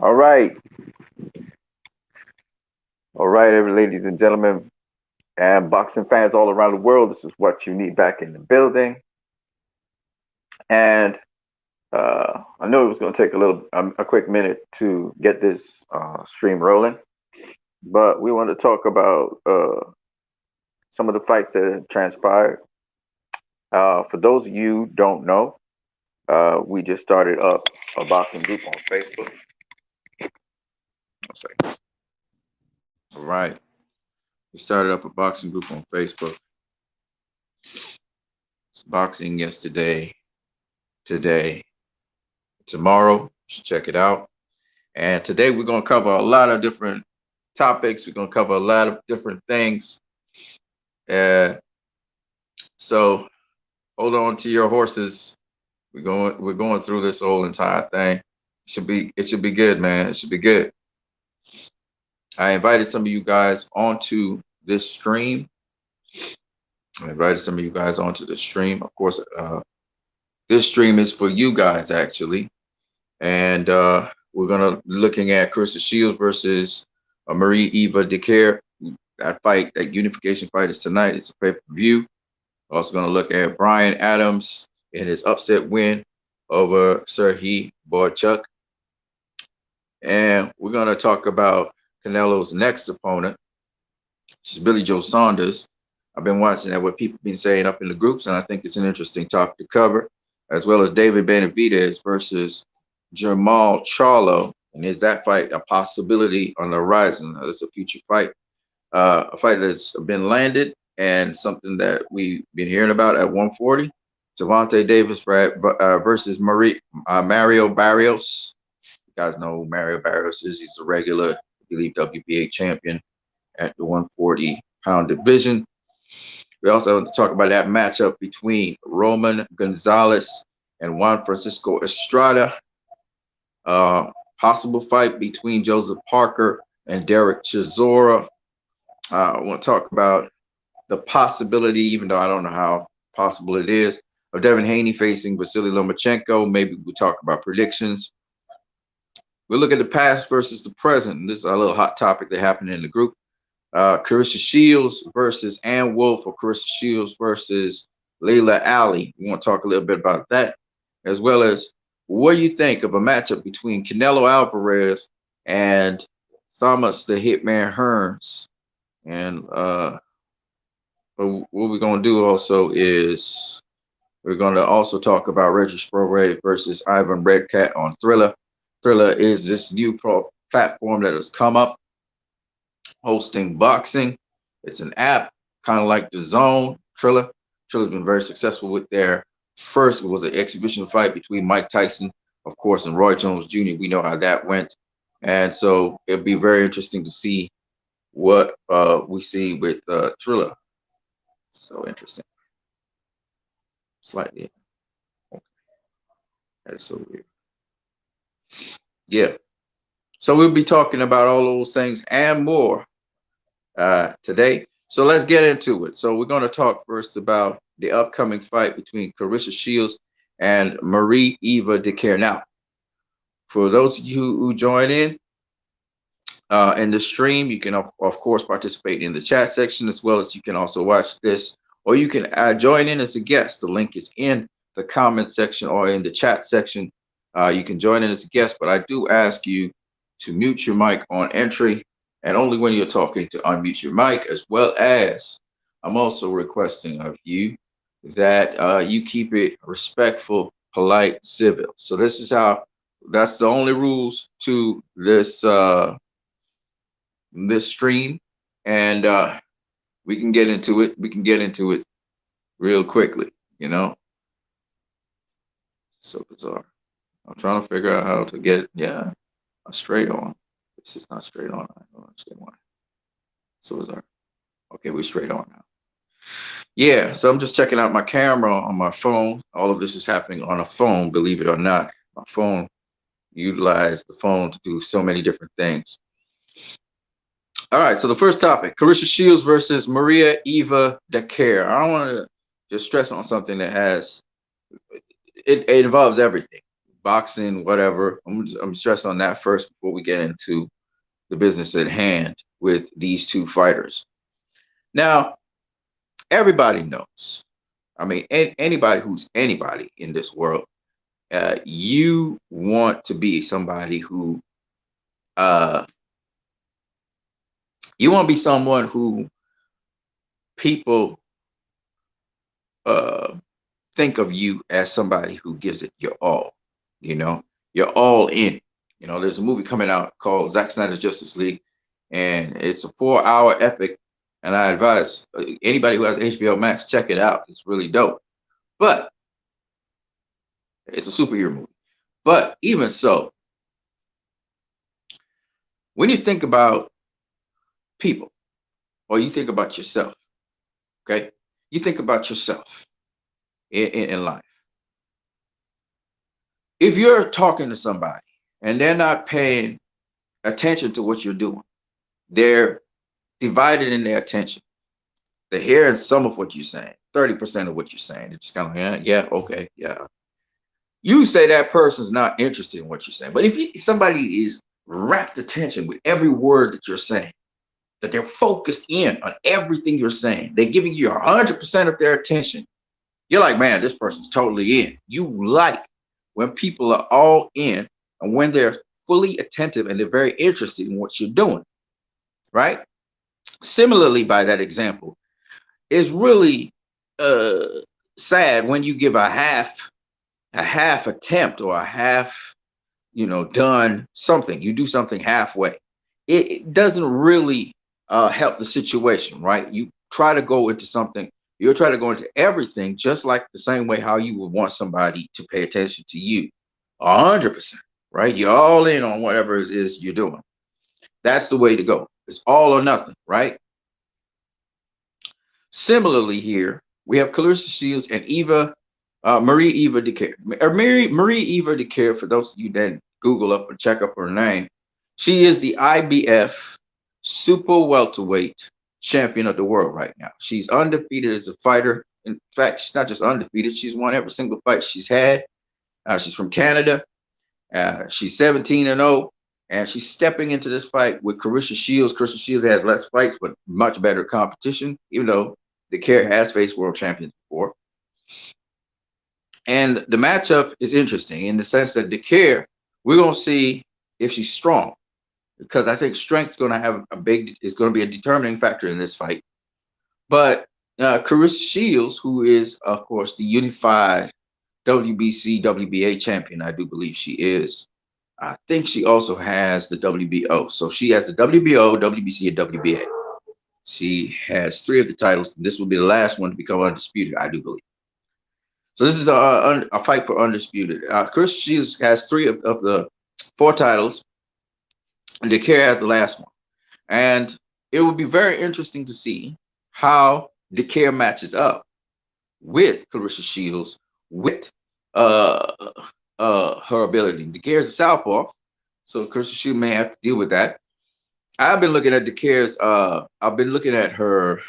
All right. All right, ladies and gentlemen, and boxing fans all around the world. This is what you need back in the building. And I know it was going to take a quick minute to get this stream rolling, but we want to talk about some of the fights that have transpired. For those of you who don't know, we just started up a boxing group on Facebook. All right. We started up a boxing group on Facebook. It's boxing yesterday, today, tomorrow. You should check it out. And today we're going to cover a lot of different topics. We're going to cover a lot of different things. So hold on to your horses. We're going through this whole entire thing. It should be good, man. It should be good. I invited some of you guys onto this stream. Of course, this stream is for you guys, actually. And we're going to be looking at Carissa Shields versus Marie-Eva Dicaire. That unification fight is tonight. It's a pay-per-view. Also going to look at Brian Adams and his upset win over Serhii Berhachuk. And we're going to talk about Canelo's next opponent, which is Billy Joe Saunders. I've been watching that, what people have been saying up in the groups, and I think it's an interesting topic to cover, as well as David Benavidez versus Jamal Charlo. And is that fight a possibility on the horizon? It's a future fight, a fight that's been landed and something that we've been hearing about at 140. Gervonta Davis versus Mario Barrios. You guys know who Mario Barrios is. He's a regular, I believe, WBA champion at the 140-pound division. We also want to talk about that matchup between Roman Gonzalez and Juan Francisco Estrada. Possible fight between Joseph Parker and Derek Chisora. I want to talk about the possibility, even though I don't know how possible it is, of Devin Haney facing Vasily Lomachenko. Maybe we'll talk about predictions. We'll look at the past versus the present. This is a little hot topic that happened in the group. Carissa Shields versus Ann Wolfe, or Carissa Shields versus Layla Ali. We want to talk a little bit about that, as well as what do you think of a matchup between Canelo Alvarez and Thomas the Hitman Hearns? And what we're going to do also is we're going to also talk about Reggie Sprore versus Ivan Redcat on Thriller. Thriller is this new platform that has come up hosting boxing. It's an app, kind of like the Zone. Triller's been very successful with their first. It was an exhibition fight between Mike Tyson, of course, and Roy Jones Jr. We know how that went. And so it'll be very interesting to see what we see with Triller. So interesting. Slightly. Okay. That's so weird. Yeah. So we'll be talking about all those things and more today. So let's get into it. So we're going to talk first about the upcoming fight between Carissa Shields and Marie-Eva Dicaire. Now, for those of you who join in the stream, you can, of course, participate in the chat section, as well as you can also watch this, or you can join in as a guest. The link is in the comment section or in the chat section. You can join in as a guest, but I do ask you to mute your mic on entry, and only when you're talking to unmute your mic, as well as I'm also requesting of you that you keep it respectful, polite, civil. So this is that's the only rules to this this stream, and we can get into it. We can get into it real quickly, you know. So bizarre. I'm trying to figure out how to get a straight on. This is not straight on. I don't understand why. So bizarre. Okay, we're straight on now. Yeah, so I'm just checking out my camera on my phone. All of this is happening on a phone, believe it or not. My phone, utilize the phone to do so many different things. All right, so the first topic, Carissa Shields versus Marie-Eva Dicaire. I want to just stress on something that it involves everything. boxing, whatever. I'm stressing on that first before we get into the business at hand with these two fighters. Now, everybody knows. I mean, anybody who's anybody in this world, you want to be somebody who, uh, you want to be someone who people uh, think of you as somebody who gives it your all. You know, you're all in. You know, there's a movie coming out called Zack Snyder's Justice League, and it's a 4-hour epic. And I advise anybody who has HBO Max, check it out. It's really dope. But it's a superhero movie. But even so, when you think about people or you think about yourself, okay, you think about yourself in life. If you're talking to somebody and they're not paying attention to what you're doing, they're divided in their attention. They're hearing some of what you're saying, 30% of what you're saying. They're just kind of, yeah, okay, yeah. You say that person's not interested in what you're saying. But if somebody is rapt attention with every word that you're saying, that they're focused in on everything you're saying, they're giving you 100% of their attention, you're like, man, this person's totally in. You like when people are all in and when they're fully attentive and they're very interested in what you're doing, right? Similarly, by that example, it's really sad when you give a half attempt or a half, done something. You do something halfway. It doesn't really help the situation, right? You try to go into something. You'll try to go into everything just like the same way how you would want somebody to pay attention to you, 100%, right? You're all in on whatever it is you're doing. That's the way to go. It's all or nothing, right? Similarly, here we have Clarissa Shields and Marie Eva DeCare. Marie Eva DeCare, for those of you that Google up or check up her name, she is the IBF super welterweight champion of the world right now. She's undefeated as a fighter. In fact, she's not just undefeated, she's won every single fight she's had. She's from Canada. She's 17-0, and she's stepping into this fight with Clarissa Shields. Clarissa Shields has less fights, but much better competition, even though DeCare has faced world champions before. And the matchup is interesting in the sense that DeCare, we're going to see if she's strong, because I think strength is going to have is going to be a determining factor in this fight. But Clarissa Shields, who is, of course, the unified WBC, WBA champion, I do believe she is. I think she also has the WBO. So she has the WBO, WBC, and WBA. She has 3 of the titles. This will be the last one to become undisputed, I do believe. So this is a fight for undisputed. Chris Shields has 3 of the 4 titles, and DeCare has the last one. And it will be very interesting to see how DeCare matches up with Clarissa Shields with her ability. DeCare is a southpaw, so Clarissa Shields may have to deal with that. I've been looking at DeCare's. I've been looking at her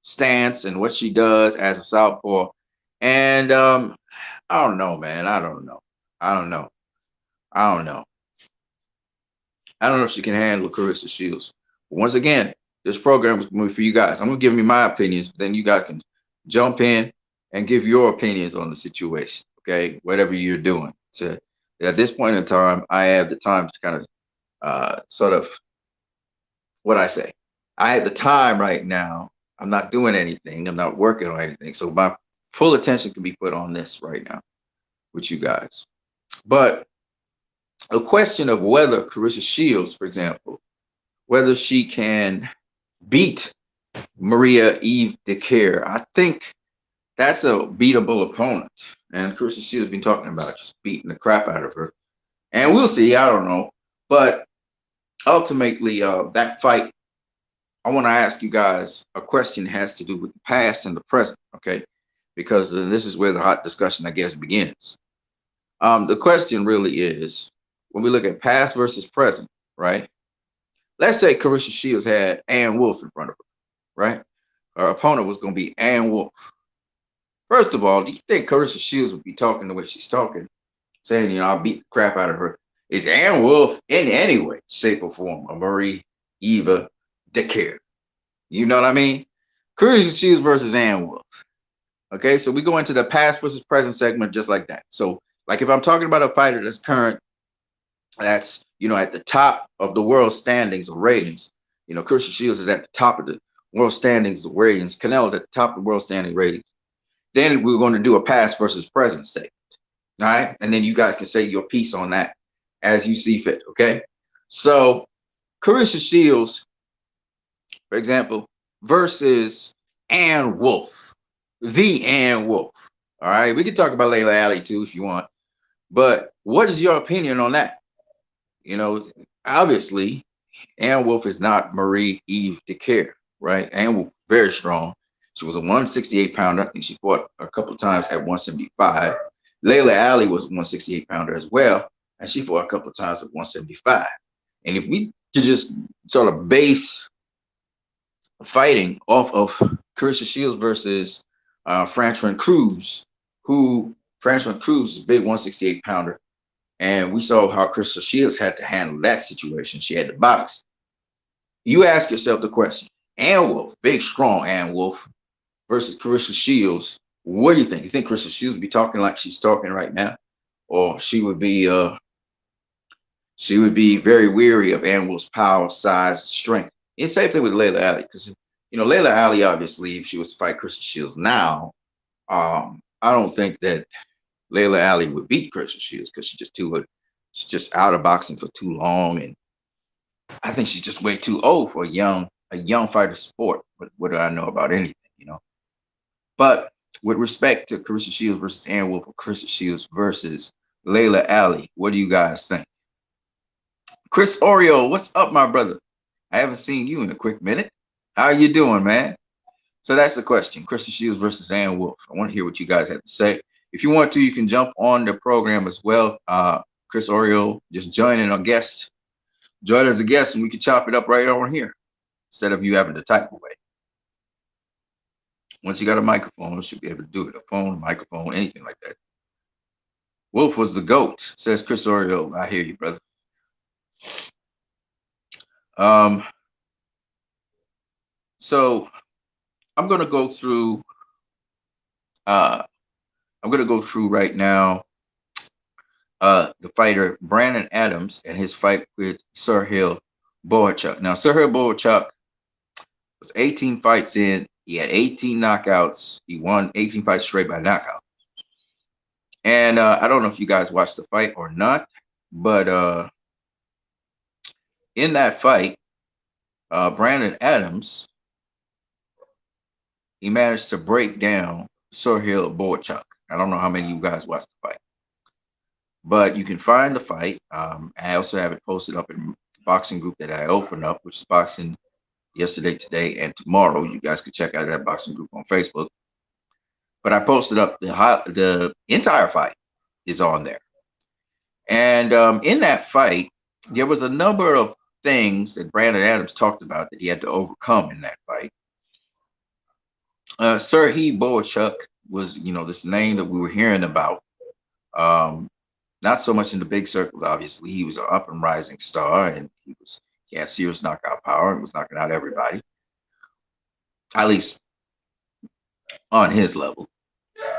stance and what she does as a southpaw, and I don't know, man. I don't know if she can handle Clarissa Shields. But once again, this program was for you guys. I'm gonna give you my opinions, but then you guys can jump in and give your opinions on the situation. Okay, whatever you're doing. So at this point in time, I have the time to kind of sort of what I say. I have the time right now. I'm not doing anything. I'm not working on anything. So my full attention can be put on this right now with you guys. But a question of whether Clarissa Shields, for example, whether she can beat Maria Eve DeCare, I think that's a beatable opponent. And Clarissa Shields has been talking about just beating the crap out of her. And we'll see. I don't know. But ultimately, that fight, I want to ask you guys a question that has to do with the past and the present, okay? Because this is where the hot discussion, I guess, begins. The question really is, when we look at past versus present, right? Let's say Clarissa Shields had Ann Wolfe in front of her, right? Her opponent was going to be Ann Wolfe. First of all, do you think Clarissa Shields would be talking the way she's talking saying, I'll beat the crap out of her. Is Ann Wolf in any way, shape, or form a Marie Eva Dicker? You know what I mean? Curious Shields versus Ann Wolf. Okay, so we go into the past versus present segment just like that. So, like if I'm talking about a fighter that's current, that's at the top of the world standings or ratings. Christian Shields is at the top of the world standings of ratings. Canelo's at the top of the world standing ratings. Then we're going to do a past versus present segment. All right, and then you guys can say your piece on that as you see fit. Okay, so Carissa Shields, for example, versus Ann Wolf, the Ann Wolf. All right, we can talk about Layla Ali too if you want, but what is your opinion on that? Obviously, Ann Wolf is not Marie Eve Dicker, right? Ann Wolf very strong. She was a 168 pounder. I think she fought a couple of times at 175. Layla Ali was a 168 pounder as well, and she fought a couple of times at 175. And if we could just sort of base fighting off of Carissa Shields versus Franchman Cruz, who Franchman Cruz is a big 168 pounder. And we saw how Carissa Shields had to handle that situation. She had to box. You ask yourself the question, Ann Wolf, big, strong Ann Wolf versus Carissa Shields. What do you think? You think Carissa Shields would be talking like she's talking right now? Or she would be very weary of Ann Wolf's power, size, strength. It's same thing with Layla Ali, because Layla Ali, obviously, if she was to fight Carissa Shields now, I don't think that Layla Ali would beat Carissa Shields because she's just out of boxing for too long, and I think she's just way too old for a young fighter sport. But what do I know about anything, But with respect to Carissa Shields versus Ann Wolf, or Carissa Shields versus Layla Ali, what do you guys think? Chris Oreo, what's up, my brother? I haven't seen you in a quick minute. How are you doing, man? So that's the question. Carissa Shields versus Ann Wolf. I want to hear what you guys have to say. If you want to, you can jump on the program as well. Chris Oreo, just join in a guest. Join as a guest, and we can chop it up right over here instead of you having to type away. Once you got a microphone, you should be able to do it. A phone, a microphone, anything like that. Wolf was the GOAT, says Chris Oreo. I hear you, brother. So I'm gonna go through. I'm gonna go through right now. The fighter Brandon Adams and his fight with Serhii Berhachuk. Now, Serhii Berhachuk was 18 fights in. He had 18 knockouts. He won 18 fights straight by knockout. And I don't know if you guys watched the fight or not, but in that fight, Brandon Adams, he managed to break down Serhii Berhachuk. I don't know how many of you guys watched the fight, but you can find the fight. I also have it posted up in the boxing group that I opened up, which is boxing yesterday, today, and tomorrow. You guys can check out that boxing group on Facebook. But I posted up the entire fight is on there. And in that fight, there was a number of things that Brandon Adams talked about that he had to overcome in that fight. Serhii Berhachuk was, this name that we were hearing about. Not so much in the big circles, obviously. He was an up and rising star, and he had serious knockout power and was knocking out everybody, at least on his level.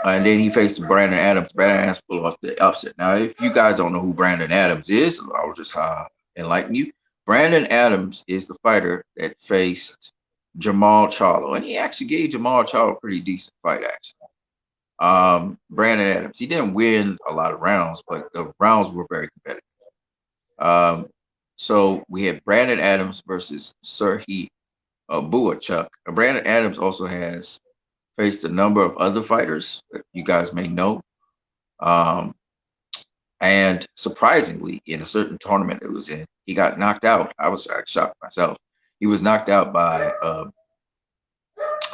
And then he faced Brandon Adams. Brandon Adams pulled off the upset. Now, if you guys don't know who Brandon Adams is, I'll just enlighten you. Brandon Adams is the fighter that faced Jamal Charlo, and he actually gave Jamal Charlo a pretty decent fight, actually. Brandon Adams, he didn't win a lot of rounds, but the rounds were very competitive. So we had Brandon Adams versus Serhii Berhachuk. Brandon Adams also has faced a number of other fighters that you guys may know. And surprisingly, in a certain tournament it was in, he got knocked out. I was shocked myself. He was knocked out by I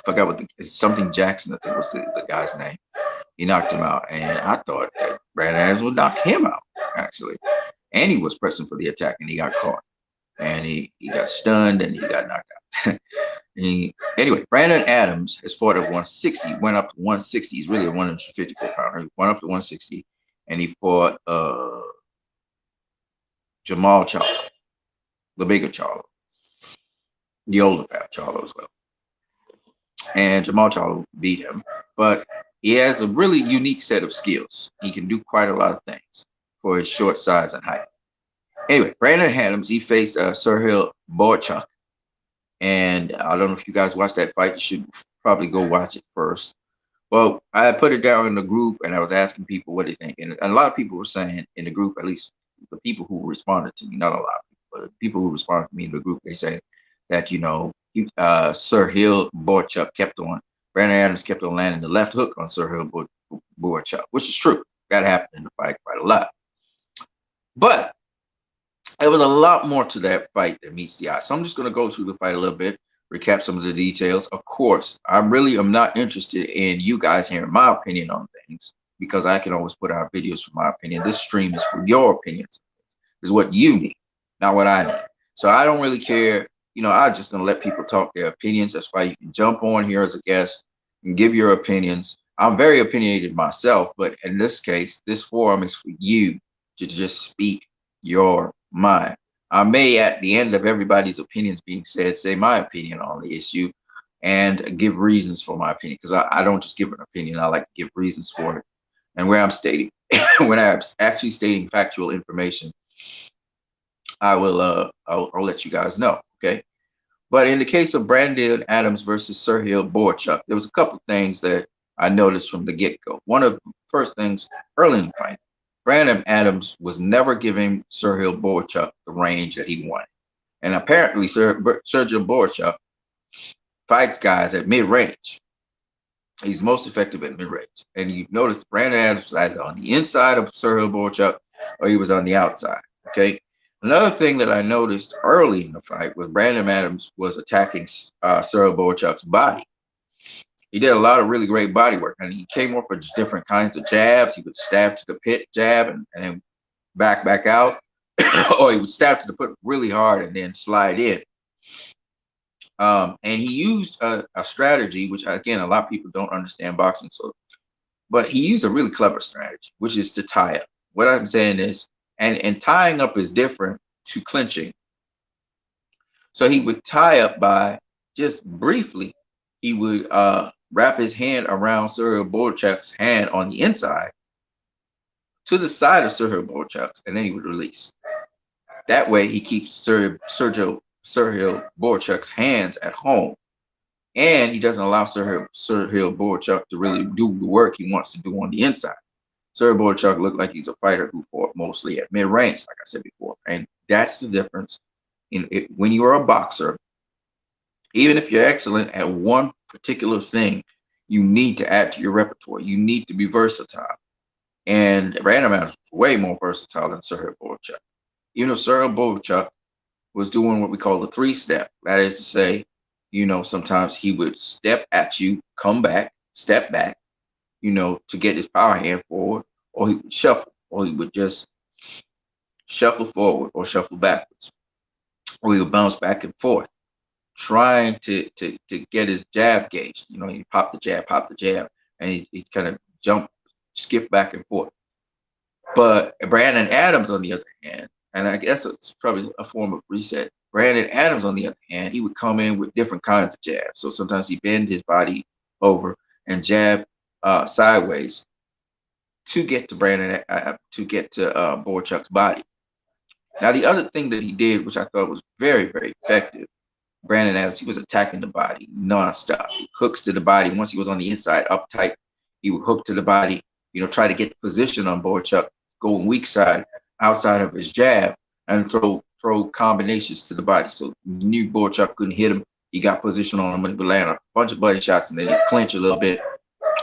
forgot what something Jackson, I think was the guy's name. He knocked him out, and I thought that Brandon Adams would knock him out, actually. And he was pressing for the attack, and he got caught. And he got stunned, and he got knocked out. Anyway, Brandon Adams has fought at 160, went up to 160. He's really a 154 pounder. He went up to 160. and he fought Jamal Charlo, the bigger Charlo, the older Charlo as well. And Jamal Charlo beat him, but he has a really unique set of skills. He can do quite a lot of things for his short size and height. Anyway, Brandon Adams, he faced Serhii Berhachuk. And I don't know if you guys watched that fight. You should probably go watch it first. Well, I put it down in the group and I was asking people what they think. And a lot of people were saying in the group, at least the people who responded to me, not a lot of people, but the people who responded to me in the group, they say that, Serhii Berhachuk kept on, Brandon Adams kept on landing the left hook on Serhii Berhachuk, which is true. That happened in the fight quite a lot. But there was a lot more to that fight than meets the eye. So I'm just going to go through the fight a little bit, recap some of the details. Of course, I really am not interested in you guys hearing my opinion on things because I can always put out videos for my opinion. This stream is for your opinions. Is what you need, not what I need. So I don't really care. I'm just going to let people talk their opinions. That's why you can jump on here as a guest and give your opinions. I'm very opinionated myself, but in this case, this forum is for you to just speak your mind. I may, at the end of everybody's opinions being said, say my opinion on the issue and give reasons for my opinion, because I don't just give an opinion. I like to give reasons for it. And where I'm stating, when I'm actually stating factual information, I will I'll let you guys know. Okay. But in the case of Brandon Adams versus Serhii Berhachuk, there was a couple of things that I noticed from the get-go. One of the first things early in the fight, Brandon Adams was never giving Serhii Berhachuk the range that he wanted. And apparently Serhii Berhachuk fights guys at mid-range. He's most effective at mid-range. And you notice Brandon Adams was either on the inside of Serhii Berhachuk or he was on the outside. Okay. Another thing that I noticed early in the fight was Brandon Adams was attacking Serhii Berhachuk's body. He did a lot of really great body work, and he came off with different kinds of jabs. He would stab to the pit jab and then back out, or he would stab to the pit really hard and then slide in. And he used a strategy, which again, a lot of people don't understand boxing, but he used a really clever strategy, which is to tie up. What I'm saying is, and tying up is different to clinching. So he would tie up by just briefly, he would wrap his hand around Serhii Berhachuk's hand on the inside to the side of Serhii Berhachuk's, and then he would release. That way, he keeps Serhii Berhachuk's hands at home, and he doesn't allow Serhii Berhachuk to really do the work he wants to do on the inside. Serhii Berhachuk looked like he's a fighter who fought mostly at mid-range, like I said before, and that's the difference. When you're a boxer, even if you're excellent at one particular thing, you need to add to your repertoire. You need to be versatile. And Brandon Adams was way more versatile than Serhii Berhachuk. Serhii Berhachuk was doing what we call the three-step. That is to say, sometimes he would step at you, come back, step back, to get his power hand forward, or he would shuffle, or he would just shuffle forward or shuffle backwards, or he would bounce back and forth, trying to get his jab gauged. He pop the jab, and he kind of skip back and forth. But Brandon Adams, on the other hand, and I guess it's probably a form of reset. Brandon Adams, on the other hand, he would come in with different kinds of jabs. So sometimes he bend his body over and jab sideways to get to Berhachuk's body. Now, the other thing that he did, which I thought was very, very effective, Brandon Adams, he was attacking the body nonstop. Hooks to the body. Once he was on the inside, up tight, he would hook to the body, try to get the position on Berhachuk, going weak side, outside of his jab, and throw combinations to the body. So you knew Berhachuk couldn't hit him. He got position on him and he would land a bunch of body shots, and then he'd clinch a little bit,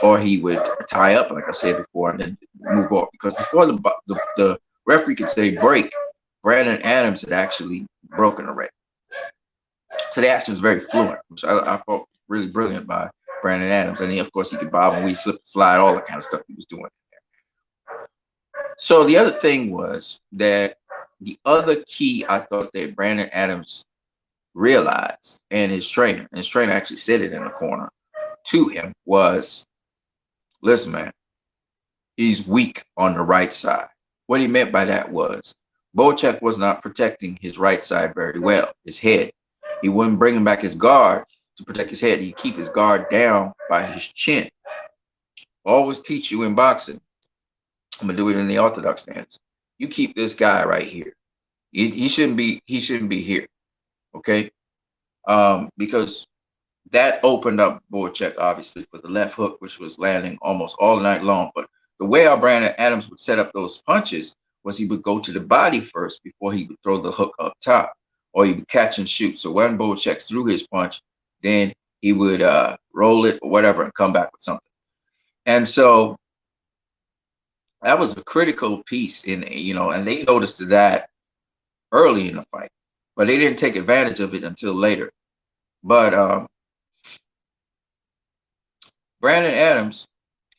or he would tie up, like I said before, and then move off. Because before the referee could say break, Brandon Adams had actually broken already. So the action is very fluent, which I thought really brilliant by Brandon Adams. And then, of course, he could bob and weave, slip, slide, all that kind of stuff he was doing there. So the other thing was that the other key I thought that Brandon Adams realized, and his trainer actually said it in the corner to him, was, listen, man, he's weak on the right side. What he meant by that was Berhachuk was not protecting his right side very well, his head. He wouldn't bring him back his guard to protect his head. He'd keep his guard down by his chin. Always teach you in boxing. I'm gonna do it in the orthodox stance. You keep this guy right here. He shouldn't be. He shouldn't be here. Okay. Because that opened up Berhachuk obviously for the left hook, which was landing almost all night long. But the way our Brandon Adams would set up those punches was he would go to the body first before he would throw the hook up top, or he would catch and shoot. So when Berhachuk threw his punch, then he would roll it or whatever and come back with something. And so that was a critical piece in, and they noticed that early in the fight, but they didn't take advantage of it until later. But Brandon Adams,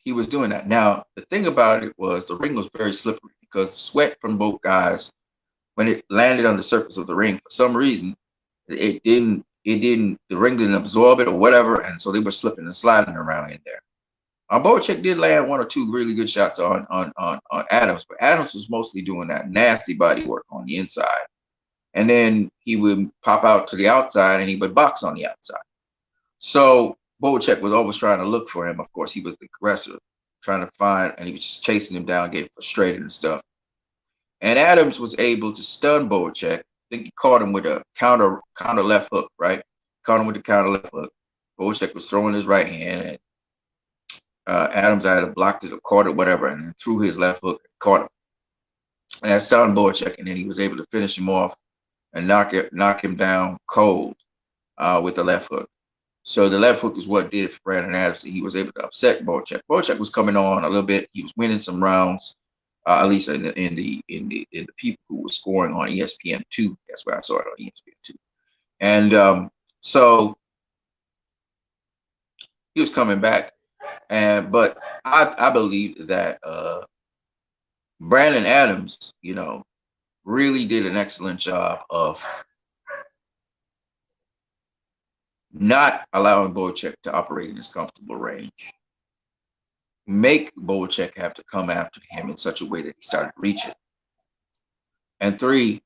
he was doing that. Now, the thing about it was the ring was very slippery because sweat from both guys, when it landed on the surface of the ring, for some reason, the ring didn't absorb it or whatever, and so they were slipping and sliding around in there. Berhachuk did land one or two really good shots on Adams, but Adams was mostly doing that nasty body work on the inside. And then he would pop out to the outside and he would box on the outside. So Berhachuk was always trying to look for him. Of course, he was the aggressor, trying to find, and he was just chasing him down, getting frustrated and stuff. And Adams was able to stun Berhachuk. I think he caught him with a counter left hook, right? Caught him with the counter left hook. Berhachuk was throwing his right hand, and Adams either blocked it or caught it, whatever, and then threw his left hook and caught him. And that stunned Berhachuk, and then he was able to finish him off and knock him down cold with the left hook. So the left hook is what did it for Brandon Adams. He was able to upset Berhachuk. Berhachuk was coming on a little bit. He was winning some rounds, at least in the people who were scoring on ESPN2. That's where I saw it, on ESPN2. And so he was coming back. But I believe that Brandon Adams, really did an excellent job of not allowing Berhachuk to operate in his comfortable range. Make Berhachuk have to come after him in such a way that he started reaching. And 3,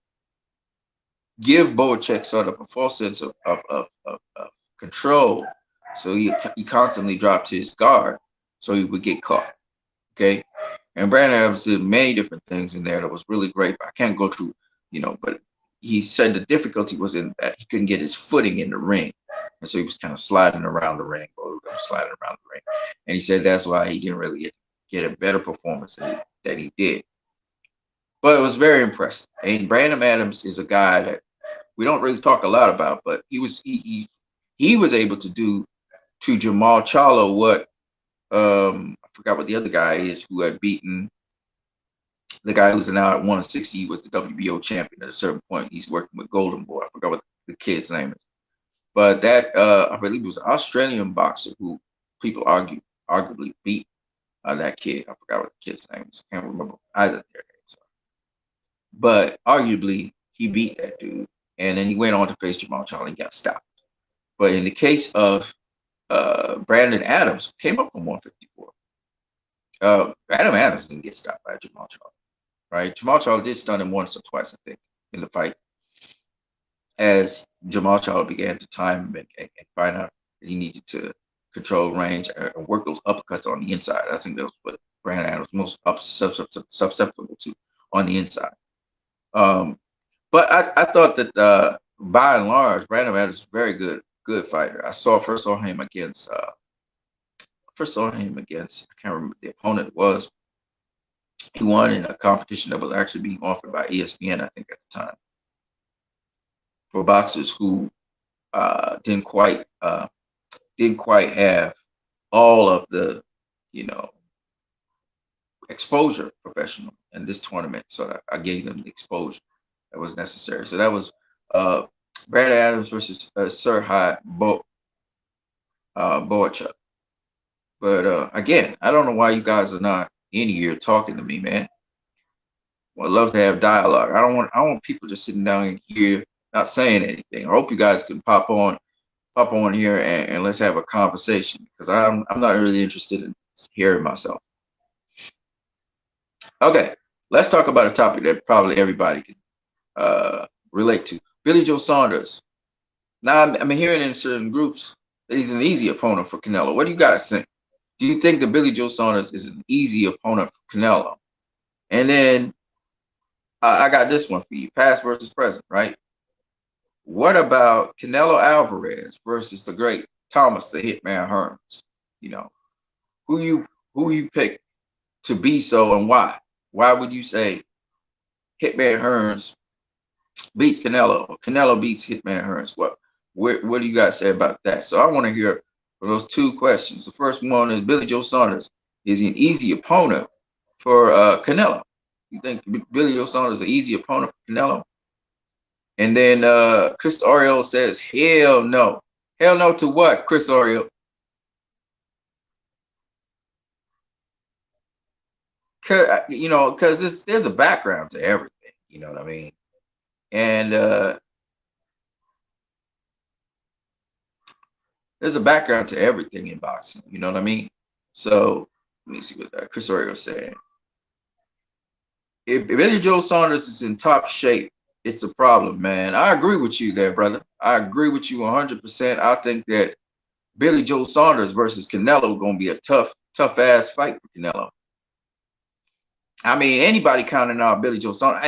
give Berhachuk sort of a false sense of control. So he constantly dropped his guard so he would get caught. Okay. And Brandon Adams did many different things in there that was really great. I can't go through, but he said the difficulty was in that he couldn't get his footing in the ring. And so he was kind of sliding around the ring, And he said that's why he didn't really get a better performance that he did. But it was very impressive. And Brandon Adams is a guy that we don't really talk a lot about, but he was able to do to Jamal Charlo what I forgot what the other guy is who had beaten the guy who's now at 160. He was the WBO champion at a certain point. He's working with Golden Boy. I forgot what the kid's name is. But that I believe it was an Australian boxer who people arguably beat that kid. I forgot what the kid's name is. I can't remember either their names. But arguably he beat that dude. And then he went on to face Jamal Charlo and got stopped. But in the case of Brandon Adams, came up from 154. Brandon Adams didn't get stopped by Jamal Charlo, right? Jamal Charlo did stun him once or twice, I think, in the fight. As Jamal Charlo began to time him and find out that he needed to control range and work those uppercuts on the inside. I think that was what Brandon Adams was most susceptible to on the inside. But I thought that by and large, Brandon Adams is a very good fighter. I first saw him against I can't remember the opponent was. He won in a competition that was actually being offered by ESPN, I think, at the time, for boxers who didn't quite have all of the exposure professional in this tournament. So I gave them the exposure that was necessary. So that was Brandon Adams versus Serhii Berhachuk. But again, I don't know why you guys are not in here talking to me, man. Well, I'd love to have dialogue. I don't want people just sitting down in here not saying anything. I hope you guys can pop on here and let's have a conversation, because I'm not really interested in hearing myself. Okay, let's talk about a topic that probably everybody can relate to. Billy Joe Saunders. Now, I'm hearing in certain groups that he's an easy opponent for Canelo. What do you guys think? Do you think that Billy Joe Saunders is an easy opponent for Canelo? And then I got this one for you: past versus present, right? What about Canelo Alvarez versus the great Thomas the Hitman Hearns? You know, who you who you pick to be so, and why? Why would you say Hitman Hearns beats Canelo? Canelo beats Hitman Hearns. What do you guys say about that? So I want to hear those two questions. The first one is Billy Joe Saunders. Is he an easy opponent for Canelo? You think Billy Joe Saunders is an easy opponent for Canelo? And then Chris Oriole says, hell no. Hell no to what, Chris Oriole? Because there's a background to everything. You know what I mean? And there's a background to everything in boxing. You know what I mean? So let me see what Chris Oriole saying. If Billy Joe Saunders is in top shape, it's a problem, man. I agree with you there, brother. I agree with you 100%. I think that Billy Joe Saunders versus Canelo is going to be a tough ass fight for Canelo. I mean, anybody counting out Billy Joe Saunders,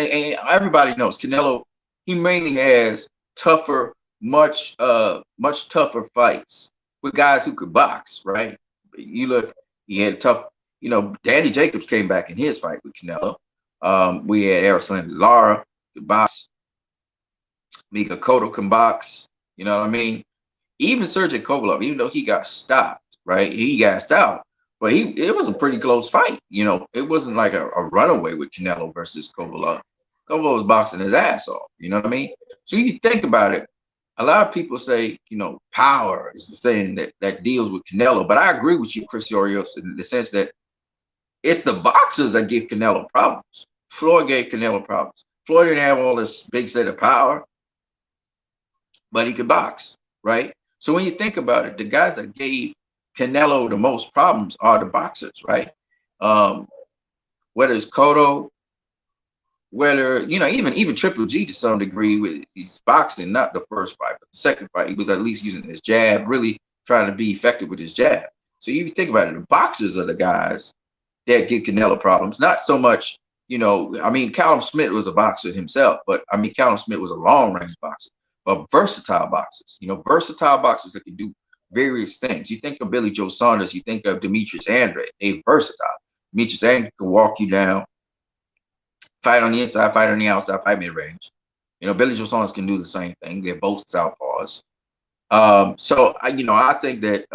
everybody knows Canelo. He mainly has tougher, much tougher fights with guys who could box, right? You look, he had tough. Danny Jacobs came back in his fight with Canelo. We had Erislandy Lara could box. Mika Cotto can box. You know what I mean? Even Sergey Kovalev, even though he got stopped, right? He gassed out, but it was a pretty close fight. It wasn't like a runaway with Canelo versus Kovalev. Kovalev was boxing his ass off. You know what I mean? So you think about it. A lot of people say, power is the thing that deals with Canelo, but I agree with you, Chris Orios, in the sense that it's the boxers that give Canelo problems. Floyd gave Canelo problems. Floyd didn't have all this big set of power, but he could box, right? So when you think about it, the guys that gave Canelo the most problems are the boxers, right? Whether it's Cotto, whether even Triple G to some degree with his boxing, not the first fight, but the second fight, he was at least using his jab, really trying to be effective with his jab. So you think about it, the boxers are the guys that give Canelo problems, not so much. Callum Smith was a boxer himself, but Callum Smith was a long range boxer, but versatile boxers, versatile boxers that can do various things. You think of Billy Joe Saunders, you think of Demetrius Andrade, they versatile. Demetrius Andrade can walk you down, fight on the inside, fight on the outside, fight mid range. Billy Joe Saunders can do the same thing. They're both southpaws. So I think that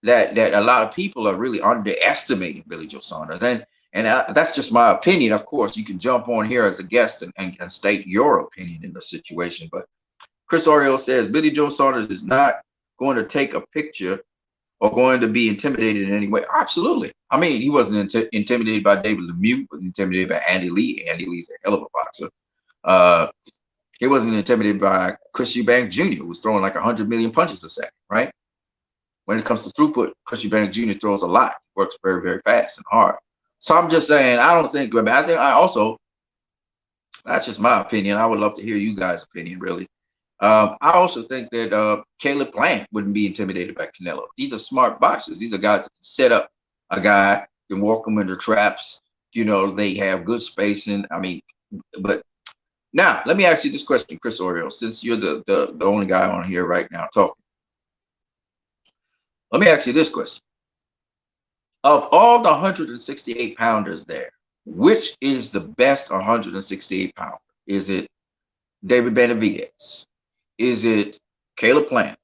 that a lot of people are really underestimating Billy Joe Saunders, and that's just my opinion. Of course, you can jump on here as a guest and state your opinion in the situation. But Chris Oriole says Billy Joe Saunders is not going to take a picture or going to be intimidated in any way. Absolutely. He wasn't intimidated by David Lemieux, was intimidated by Andy Lee. Andy Lee's a hell of a boxer. He wasn't intimidated by Chris Eubank Jr., who was throwing like 100 million punches a second, right? When it comes to throughput, Chris Eubank Jr. throws a lot, works very, very fast and hard. So I'm just saying, that's just my opinion. I would love to hear you guys' opinion, really. I also think that Caleb Plant wouldn't be intimidated by Canelo. These are smart boxers. These are guys that can set up a guy, can walk him into traps. They have good spacing. But now let me ask you this question, Chris Oriole, since you're the only guy on here right now talking. Let me ask you this question. Of all the 168 pounders there, which is the best 168 pounder? Is it David Benavidez? Is it Caleb Plant?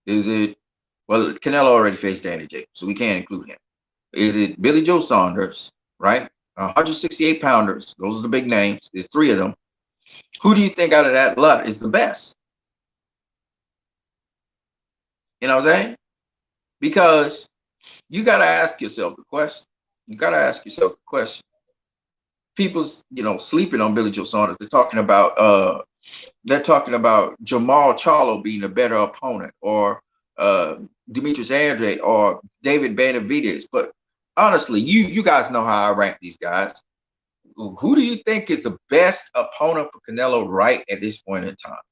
Is it, well, Canelo already faced Danny Jacobs, so we can't include him. Is it Billy Joe Saunders, right? 168 pounders, those are the big names. There's three of them. Who do you think out of that lot is the best? You know what I'm saying? Because you got to ask yourself the question. People's, sleeping on Billy Joe Saunders. They're talking about Jamal Charlo being a better opponent, or Demetrius Andrade or David Benavidez. But honestly, you guys know how I rank these guys. Who do you think is the best opponent for Canelo right at this point in time?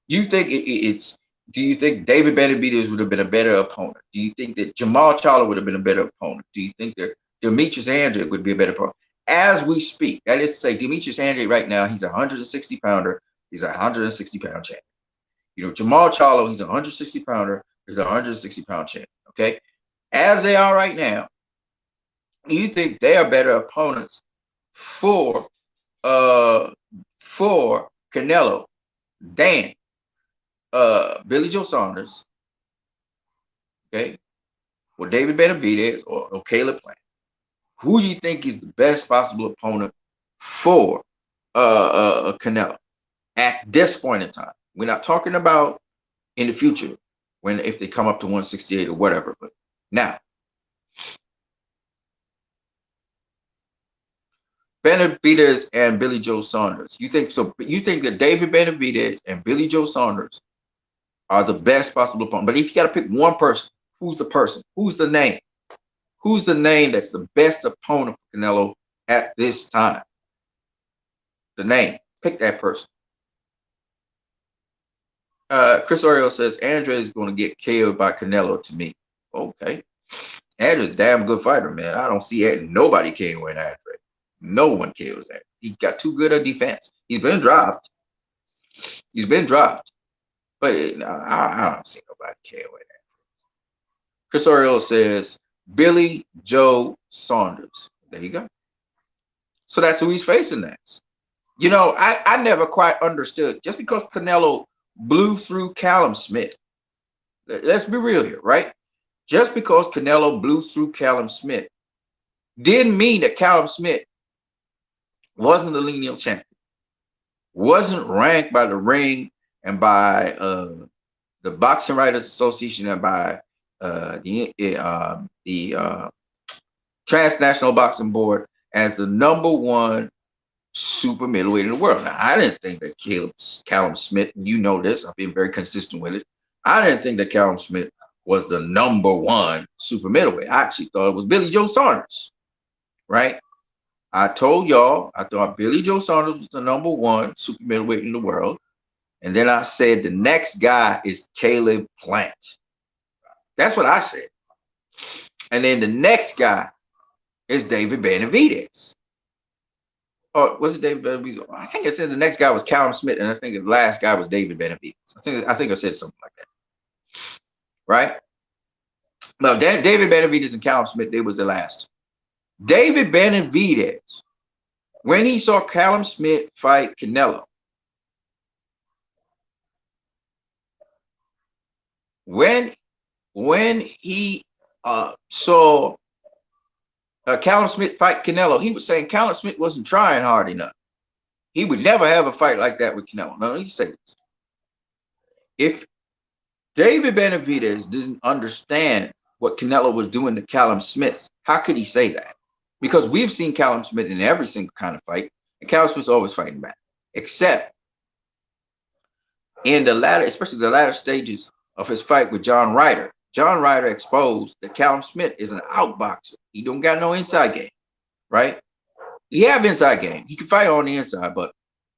You think it's? Do you think David Benavidez would have been a better opponent? Do you think that Jamal Charlo would have been a better opponent? Do you think that Demetrius Andrade would be a better opponent? As we speak, that is to say, Demetrius Andrade right now, he's a 160 pounder. He's a 160 pound champion. You know, Jamal Charlo, he's a 160 pounder. He's a 160 pound champion. Okay, as they are right now, you think they are better opponents for Canelo than Billy Joe Saunders, okay, or David Benavidez or Caleb Plant? Who do you think is the best possible opponent for Canelo at this point in time? We're not talking about in the future if they come up to 168 or whatever, but now Benavidez and Billy Joe Saunders. You think so? You think that David Benavidez and Billy Joe Saunders are the best possible opponent? But if you got to pick one person, who's the person? Who's the name? Who's the name that's the best opponent for Canelo at this time? The name. Pick that person. Chris Oriole says Andre is going to get killed by Canelo to me. Okay. Andre's a damn good fighter, man. I don't see nobody KOing Andre. No one kills that. He got too good a defense. He's been dropped. He's been dropped. But I don't see nobody KOing that. Chris Oriole says Billy Joe Saunders. There you go. So that's who he's facing next. You know, I never quite understood. Just because Canelo blew through Callum Smith, let's be real here, right? Just because Canelo blew through Callum Smith didn't mean that Callum Smith wasn't the lineal champion, wasn't ranked by the Ring and by the Boxing Writers Association and by the Transnational Boxing Board as the #1 super middleweight in the world. Now, I didn't think that Callum Smith, you know this, I've been very consistent with it. I didn't think that Callum Smith was the #1 super middleweight. I actually thought it was Billy Joe Saunders, right? I told y'all I thought Billy Joe Saunders was the #1 super middleweight in the world. And then I said the next guy is Caleb Plant. That's what I said. And then the next guy is David Benavidez. Oh, was it David Benavidez? I think I said the next guy was Callum Smith, and I think the last guy was David Benavidez. I think I said something like that. Right? Now, David Benavidez and Callum Smith, they was the last. David Benavidez, when he saw Callum Smith fight Canelo, when he saw Callum Smith fight Canelo, he was saying Callum Smith wasn't trying hard enough. He would never have a fight like that with Canelo. Now, let me say this. If David Benavidez doesn't understand what Canelo was doing to Callum Smith, how could he say that? Because we've seen Callum Smith in every single kind of fight, and Callum Smith's always fighting back, except in the latter, especially the latter stages of his fight with John Ryder. John Ryder exposed that Callum Smith is an outboxer. He don't got no inside game, right? He have inside game. He can fight on the inside, but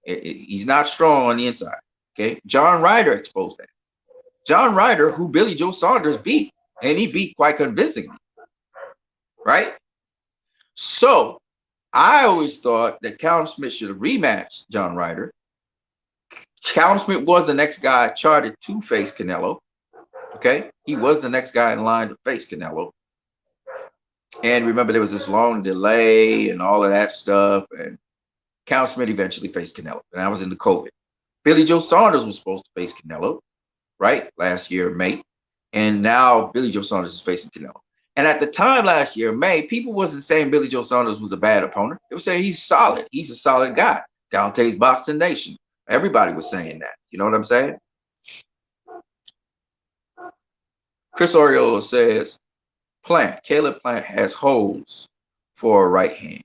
he's not strong on the inside. Okay, John Ryder exposed that. John Ryder, who Billy Joe Saunders beat, and he beat quite convincingly, right? So I always thought that Callum Smith should have rematched John Ryder. Callum Smith was the next guy charted to face Canelo. Okay, he was the next guy in line to face Canelo. And remember, there was this long delay and all of that stuff. And Callum Smith eventually faced Canelo. And I was in the COVID. Billy Joe Saunders was supposed to face Canelo, right? Last year, May. And now Billy Joe Saunders is facing Canelo. And at the time last year, May, people wasn't saying Billy Joe Saunders was a bad opponent. They were saying he's solid. He's a solid guy. Dante's Boxing Nation. Everybody was saying that. You know what I'm saying? Chris Oriolo says, Caleb Plant has holes for a right hand.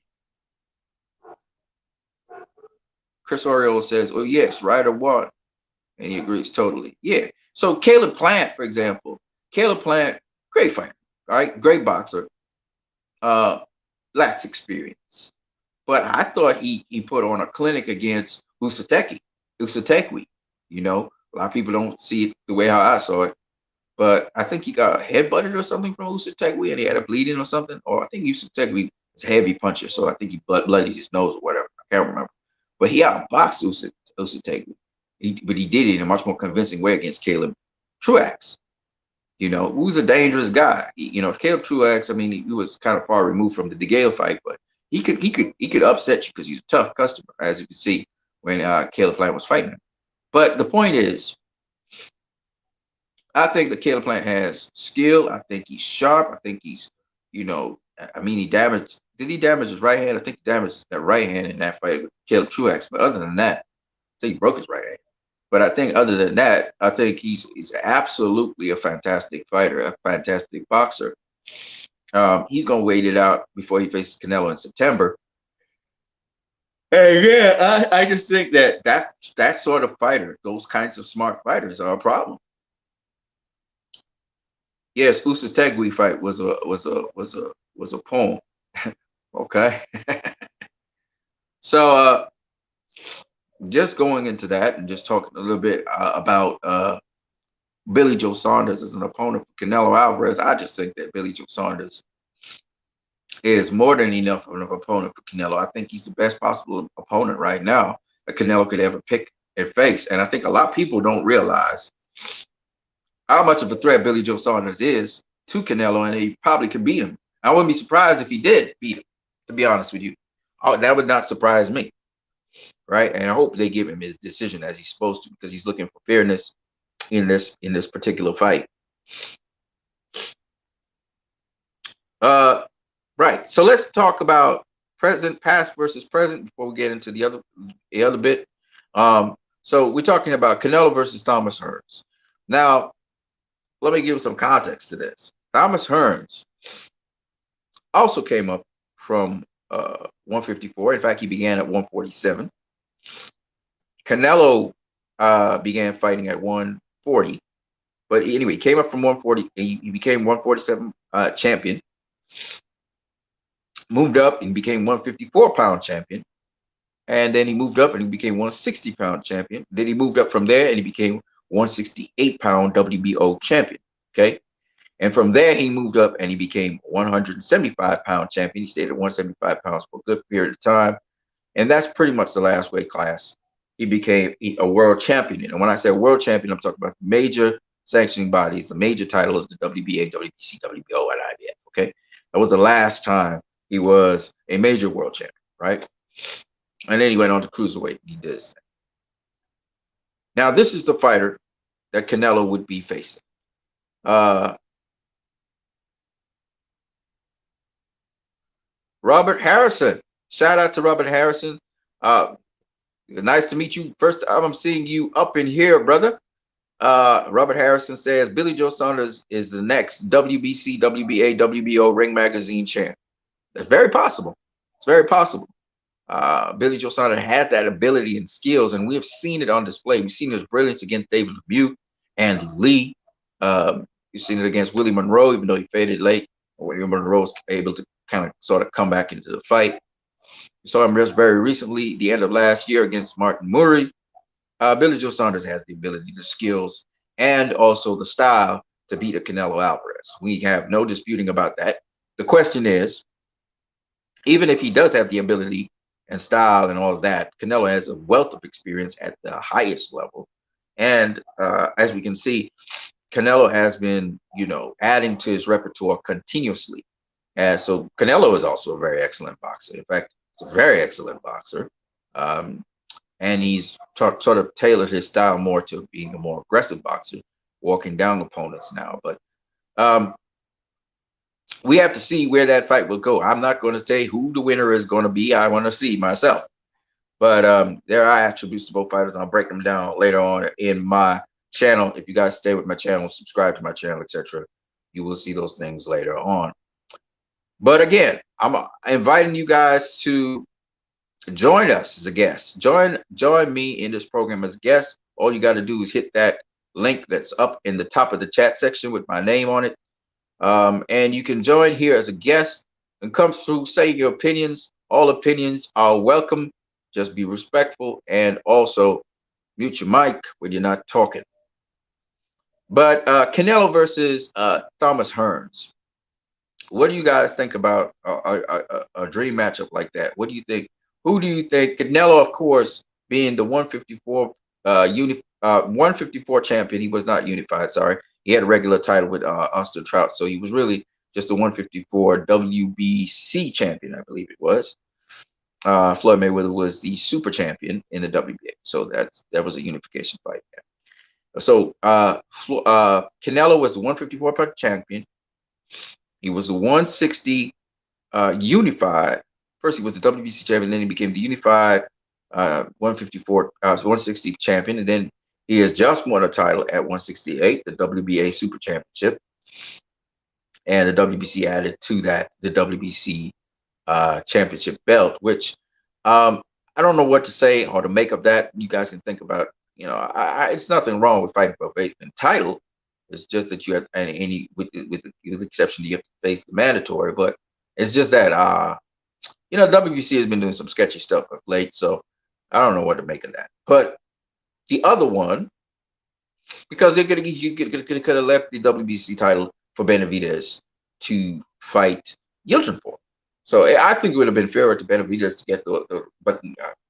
Chris Oriolo says, oh, yes, Ryder won. And he agrees totally. Yeah. So Caleb Plant, for example, Caleb Plant, great fighter, right? Great boxer, uh, lacks experience. But I thought he put on a clinic against Usatekwi. You know, a lot of people don't see it the way how I saw it. But I think he got headbutted or something from Usategui, and he had a bleeding or something. Or I think Usategui is a heavy puncher, so I think he bloodied his nose or whatever. I can't remember. But he outboxed Usategui. But he did it in a much more convincing way against Caleb Truax. You know, who's a dangerous guy. You know, Caleb Truax, I mean, he was kind of far removed from the DeGale fight, but he could upset you because he's a tough customer, as you can see when Caleb Plant was fighting him. But the point is, I think that Caleb Plant has skill. I think he's sharp. I think he's, you know, I mean, he damaged. Did he damage his right hand? I think he damaged that right hand in that fight with Caleb Truax. But other than that, I think he broke his right hand. But I think other than that, I think he's absolutely a fantastic fighter, a fantastic boxer. He's gonna wait it out before he faces Canelo in September. And yeah, I just think that sort of fighter, those kinds of smart fighters, are a problem. Yes, Usategui fight was a poem. Okay. So just going into that and just talking a little bit about Billy Joe Saunders as an opponent for Canelo Alvarez, I just think that Billy Joe Saunders is more than enough of an opponent for Canelo. I think he's the best possible opponent right now that Canelo could ever pick and face. And I think a lot of people don't realize how much of a threat Billy Joe Saunders is to Canelo, and he probably could beat him. I wouldn't be surprised if he did beat him, to be honest with you. Oh, that would not surprise me, right? And I hope they give him his decision as he's supposed to, because he's looking for fairness in this particular fight. Right. So let's talk about past versus present before we get into the other bit. So we're talking about Canelo versus Thomas Hearns. Now, let me give some context to this. Thomas Hearns also came up from 154. In fact, he began at 147. Canelo began fighting at 140. But anyway, he came up from 140. He became 147 champion. Moved up and became 154-pound champion. And then he moved up and he became 160-pound champion. Then he moved up from there and he became 168-pound WBO champion. Okay. And from there, he moved up and he became 175-pound champion. He stayed at 175 pounds for a good period of time. And that's pretty much the last weight class he became a world champion in. And when I say world champion, I'm talking about major sanctioning bodies. The major title is the WBA, WBC, WBO, and IBF. Okay. That was the last time he was a major world champion, right? And then he went on to cruiserweight. He did his thing. Now, this is the fighter that Canelo would be facing. Robert Harrison. Shout out to Robert Harrison. Nice to meet you. First time I'm seeing you up in here, brother. Robert Harrison says Billy Joe Saunders is the next WBC, WBA, WBO Ring Magazine champ. That's very possible. It's very possible. Billy Joe Saunders had that ability and skills, and we have seen it on display. We've seen his brilliance against David Lemieux, Andy Lee. You've seen it against Willie Monroe, even though he faded late. Willie Monroe was able to kind of sort of come back into the fight. We saw him just very recently, the end of last year, against Martin Murray. Billy Joe Saunders has the ability, the skills, and also the style to beat a Canelo Alvarez. We have no disputing about that. The question is, even if he does have the ability and style and all of that, Canelo has a wealth of experience at the highest level. And as we can see, Canelo has been, adding to his repertoire continuously. And so Canelo is also a very excellent boxer. In fact, he's a very excellent boxer. And he's sort of tailored his style more to being a more aggressive boxer, walking down opponents now. But we have to see where that fight will go. I'm not going to say who the winner is going to be. I want to see myself. But there are attributes to both fighters, and I'll break them down later on in my channel. If you guys stay with my channel, subscribe to my channel, etc., you will see those things later on. But again, I'm inviting you guys to join us as a guest. Join me in this program as a guest. All you got to do is hit that link that's up in the top of the chat section with my name on it. And you can join here as a guest and come through, say your opinions. All opinions are welcome. Just be respectful and also mute your mic when you're not talking. But Canelo versus Thomas Hearns. What do you guys think about a dream matchup like that? What do you think? Who do you think? Canelo, of course, being the 154 154 champion. He was not unified. Sorry, he had a regular title with Austin Trout, so he was really just the 154 WBC champion, I believe it was. Floyd Mayweather was the super champion in the WBA, so that was a unification fight. So Canelo was the 154 pound champion. He was the 160 unified. First, he was the WBC champion, then he became the unified 154 160 champion, and then he has just won a title at 168, the WBA Super Championship, and the WBC added to that the WBC championship belt, which I don't know what to say or to make of that. You guys can think about. It's nothing wrong with fighting for a vacant title. It's just that you have with the exception you have to face the mandatory. But it's just that WBC has been doing some sketchy stuff of late, so I don't know what to make of that. But the other one, because you could have left the WBC title for Benavidez to fight Yildirim for. So I think it would have been fairer to Benavidez to get but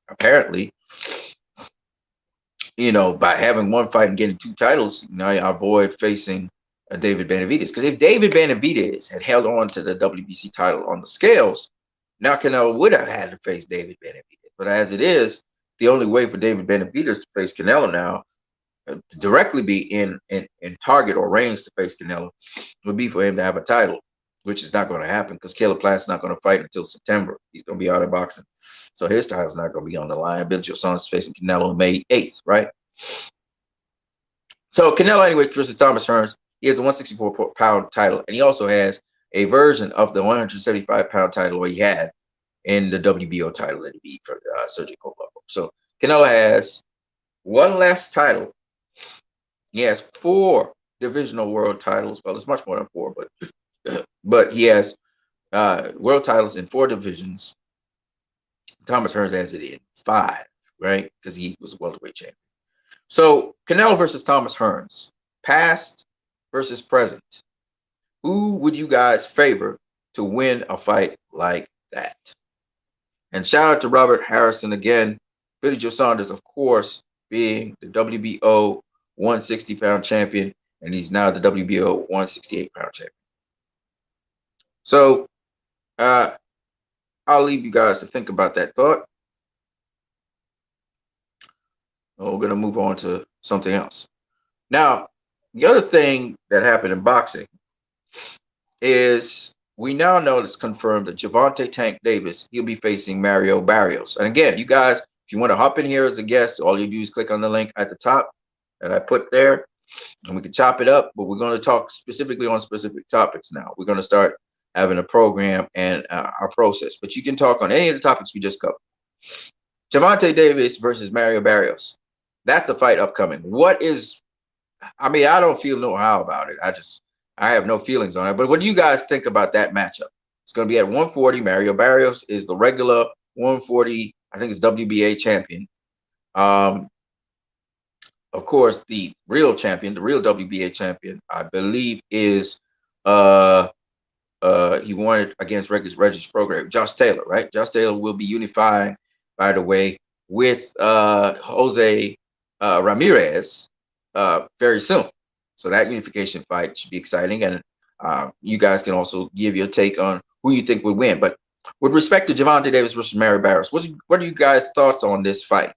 apparently, by having one fight and getting two titles, I avoid facing David Benavidez. Because if David Benavidez had held on to the WBC title on the scales, now Canelo would have had to face David Benavidez. But as it is, the only way for David Benavidez to face Canelo now, to directly be in target or range to face Canelo, would be for him to have a title, which is not going to happen because Caleb Plant's not going to fight until September. He's going to be out of boxing. So his title's not going to be on the line. Berhachuk is facing Canelo on May 8th, right? So Canelo, anyway, versus Thomas Hearns, he has the 164-pound title, and he also has a version of the 175-pound title where he had in the WBO title that he beat for Serhii. So Canelo has one less title. He has 4 divisional world titles. Well, it's much more than 4, but he has world titles in 4 divisions. Thomas Hearns has it in 5, right? Because he was a welterweight champion. So Canelo versus Thomas Hearns, past versus present. Who would you guys favor to win a fight like that? And shout out to Robert Harrison again. Billy Joe Saunders, of course, being the WBO 160-pound champion, and he's now the WBO 168-pound champion. So I'll leave you guys to think about that thought. We're going to move on to something else. Now, the other thing that happened in boxing is we now know it's confirmed that Gervonta Tank Davis, he'll be facing Mario Barrios. And again, you guys, if you want to hop in here as a guest, all you do is click on the link at the top that I put there, and we can chop it up. But we're going to talk specifically on specific topics now. We're going to start having a program and our process. But you can talk on any of the topics we just covered. Gervonta Davis versus Mario Barrios. That's a fight upcoming. I don't feel no how about it. I have no feelings on it. But what do you guys think about that matchup? It's going to be at 140. Mario Barrios is the regular 140, I think it's WBA champion. Of course, the real champion, the real WBA champion, I believe is he won it against Regis Program, Josh Taylor, right? Josh Taylor will be unifying, by the way, with Jose Ramirez very soon. So that unification fight should be exciting, and you guys can also give your take on who you think would win. But with respect to Gervonta Davis versus Mario Barrios, what are you guys' thoughts on this fight?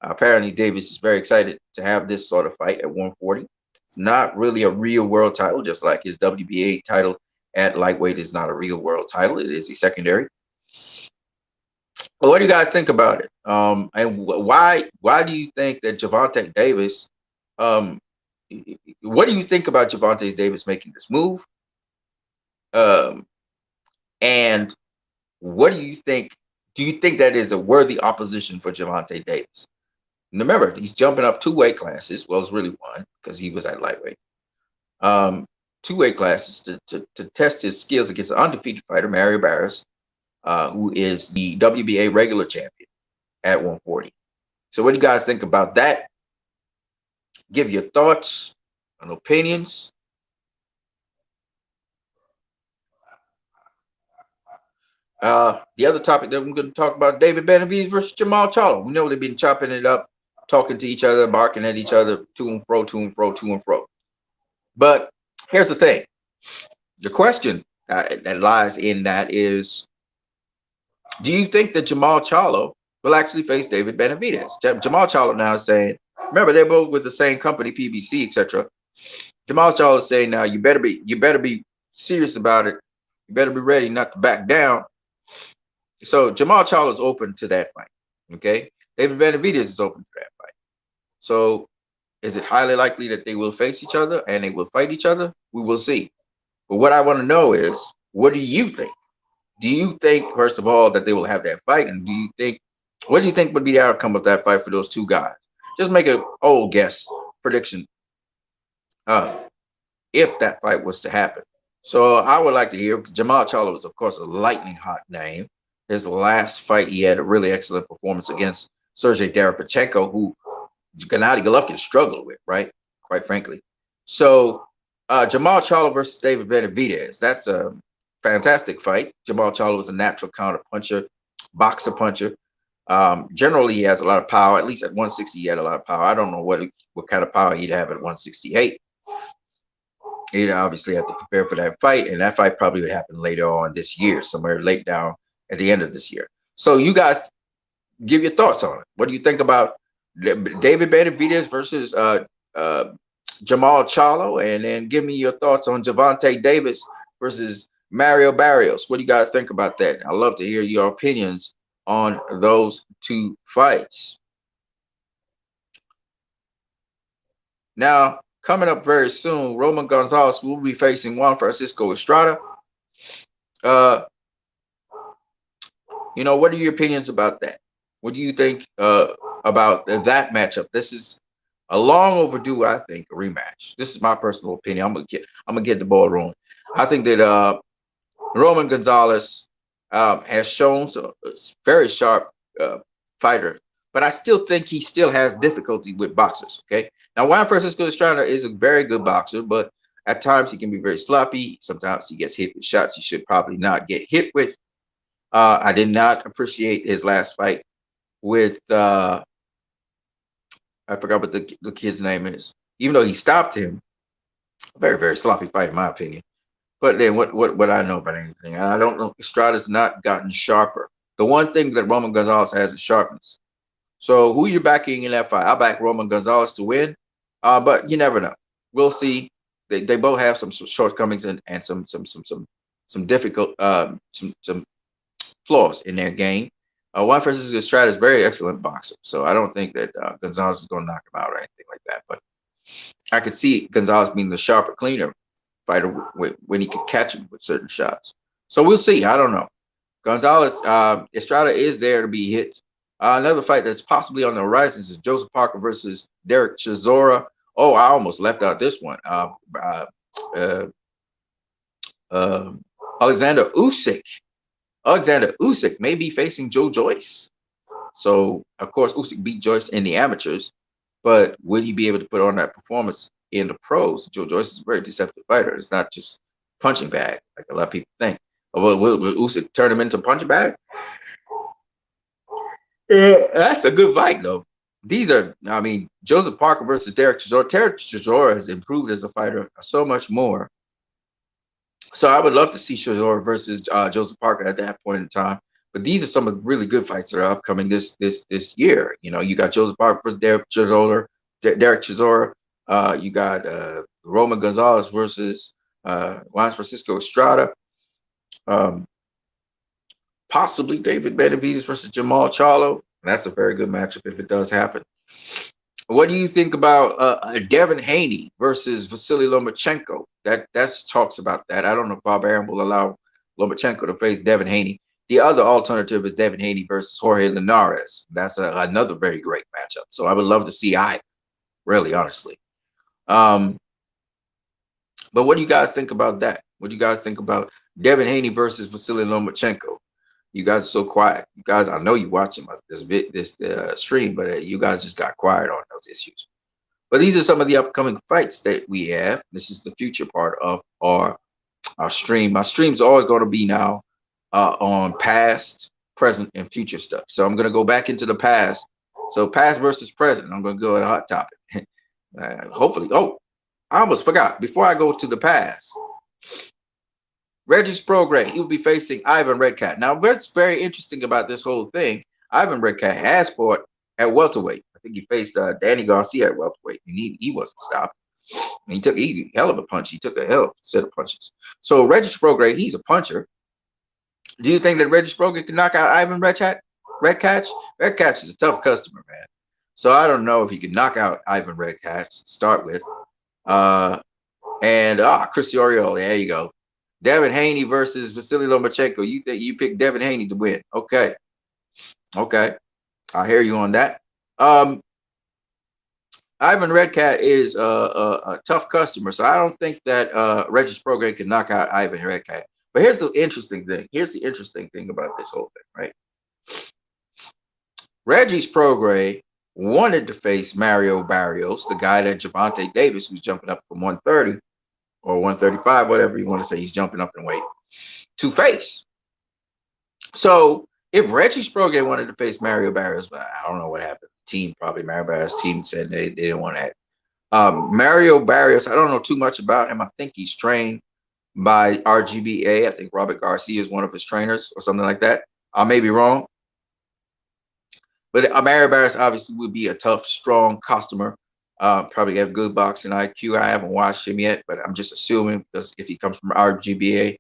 Apparently, Davis is very excited to have this sort of fight at 140. It's not really a real world title, just like his WBA title at lightweight is not a real world title. It is a secondary. But what do you guys think about it? And why do you think that Gervonta Davis? What do you think about Gervonta Davis making this move? And what do you think? Do you think that is a worthy opposition for Gervonta Davis? Remember, he's jumping up 2 weight classes. Well, it's really one because he was at lightweight. Um, 2 weight classes to test his skills against an undefeated fighter, Mario Barrios, who is the WBA regular champion at 140. So, what do you guys think about that? Give your thoughts and opinions. The other topic that we're going to talk about, David Benavidez versus Jamal Charlo. We know they've been chopping it up, talking to each other, barking at each other, to and fro, to and fro, to and fro. But here's the thing. The question that lies in that is, do you think that Jamal Charlo will actually face David Benavidez? Jamal Charlo now is saying, remember, they're both with the same company, PBC, etc. Jamal Charlo is saying now, you better be serious about it. You better be ready not to back down. So Jamal Charlo is open to that fight. Okay, David Benavidez is open to that fight. So is it highly likely that they will face each other and they will fight each other? We will see. But what I want to know is, what do you think? Do you think, first of all, that they will have that fight? And what do you think would be the outcome of that fight for those two guys? Just make an old guess prediction if that fight was to happen. So I would like to hear. Jamal Charlo is, of course, a lightning hot name. His last fight, he had a really excellent performance against Serhii Berhachuk, who Gennady Golovkin struggled with, right? Quite frankly. So Jamal Charlo versus David Benavidez. That's a fantastic fight. Jamal Charlo was a natural counter puncher, boxer puncher. Generally, he has a lot of power. At least at 160, he had a lot of power. I don't know what kind of power he'd have at 168. He'd obviously have to prepare for that fight, and that fight probably would happen later on this year, somewhere late down at the end of this year. So you guys give your thoughts on it. What do you think about David Benavidez versus Jamal Charlo? And then give me your thoughts on Gervonta Davis versus Mario Barrios. What do you guys think about that? I'd love to hear your opinions on those two fights. Now, coming up very soon, Roman Gonzalez will be facing Juan Francisco Estrada. What are your opinions about that? What do you think about that matchup? This is a long overdue, I think, a rematch. This is my personal opinion. I'm gonna get the ball rolling. I think that Roman Gonzalez has shown a very sharp fighter, but I still think he still has difficulty with boxers. Okay, now Juan Francisco Estrada is a very good boxer, but at times he can be very sloppy. Sometimes he gets hit with shots he should probably not get hit with. I did not appreciate his last fight with I forgot what the kid's name is. Even though he stopped him, very, very sloppy fight in my opinion. But then what I know about anything, I don't know. Estrada's not gotten sharper. The one thing that Roman Gonzalez has is sharpness. So who you're backing in that fight? I back Roman Gonzalez to win, but you never know. We'll see. They both have some shortcomings and some difficult some flaws in their game. Juan Francisco Estrada is a very excellent boxer, so I don't think that Gonzalez is going to knock him out or anything like that. But I could see Gonzalez being the sharper, cleaner fighter when he could catch him with certain shots. So we'll see. I don't know. Gonzalez Estrada is there to be hit. Another fight that's possibly on the horizon is Joseph Parker versus Derek Chisora. Oh, I almost left out this one. Alexander Usyk. Alexander Usyk may be facing Joe Joyce. So, of course, Usyk beat Joyce in the amateurs, but would he be able to put on that performance in the pros? Joe Joyce is a very deceptive fighter. It's not just punching bag like a lot of people think. Will Usyk turn him into punching bag? That's a good fight, though. Joseph Parker versus Derek Chisora. Derek Chisora has improved as a fighter so much more. So I would love to see Chisora versus Joseph Parker at that point in time. But these are some of the really good fights that are upcoming this year. You got Joseph Parker versus Derek Chisora. You got Roman Gonzalez versus Juan Francisco Estrada. Possibly David Benavidez versus Jamal Charlo. That's a very good matchup if it does happen. What do you think about Devin Haney versus Vasily Lomachenko? That's talks about that. I don't know if Bob Arum will allow Lomachenko to face Devin Haney. The other alternative is Devin Haney versus Jorge Linares. That's another very great matchup. So I would love to see I really honestly. Um, but what do you guys think about that? What do you guys think about Devin Haney versus Vasily Lomachenko? You guys are so quiet. You guys, I know you watching this stream, but you guys just got quiet on those issues. But these are some of the upcoming fights that we have. This is the future part of our stream. My stream's always going to be now on past, present, and future stuff. So I'm going to go back into the past. So past versus present. I'm going to go at a hot topic. Hopefully. Oh, I almost forgot. Before I go to the past, Regis Prograis, he will be facing Ivan Redcat. Now, what's very interesting about this whole thing, Ivan Redcat has fought at welterweight. I think he faced Danny Garcia at welterweight, and he wasn't stopped. And he took a hell of a punch. He took a hell of a set of punches. So Regis Prograis, he's a puncher. Do you think that Regis Prograis can knock out Ivan Redcat? Redcat is a tough customer, man. So I don't know if he can knock out Ivan Redcat to start with. Chris Oriole, there you go. Devin Haney versus Vasily Lomachenko. You think you pick Devin Haney to win? Okay. I hear you on that. Ivan Redcat is a tough customer, so I don't think that Regis Prograis can knock out Ivan Redcat. But here's the interesting thing. Here's the interesting thing about this whole thing, right? Regis Prograis wanted to face Mario Barrios, the guy that Gervonta Davis, who's jumping up from 130 or 135, whatever you want to say, he's jumping up in weight, to face. So if Regis Prograis wanted to face Mario Barrios, but I don't know what happened. Probably Mario Barrios' team said they didn't want that. Mario Barrios, I don't know too much about him. I think he's trained by RGBA. I think Robert Garcia is one of his trainers or something like that. I may be wrong. But Mario Barrios obviously would be a tough, strong customer. Probably have good boxing IQ. I haven't watched him yet, but I'm just assuming because if he comes from RGBA,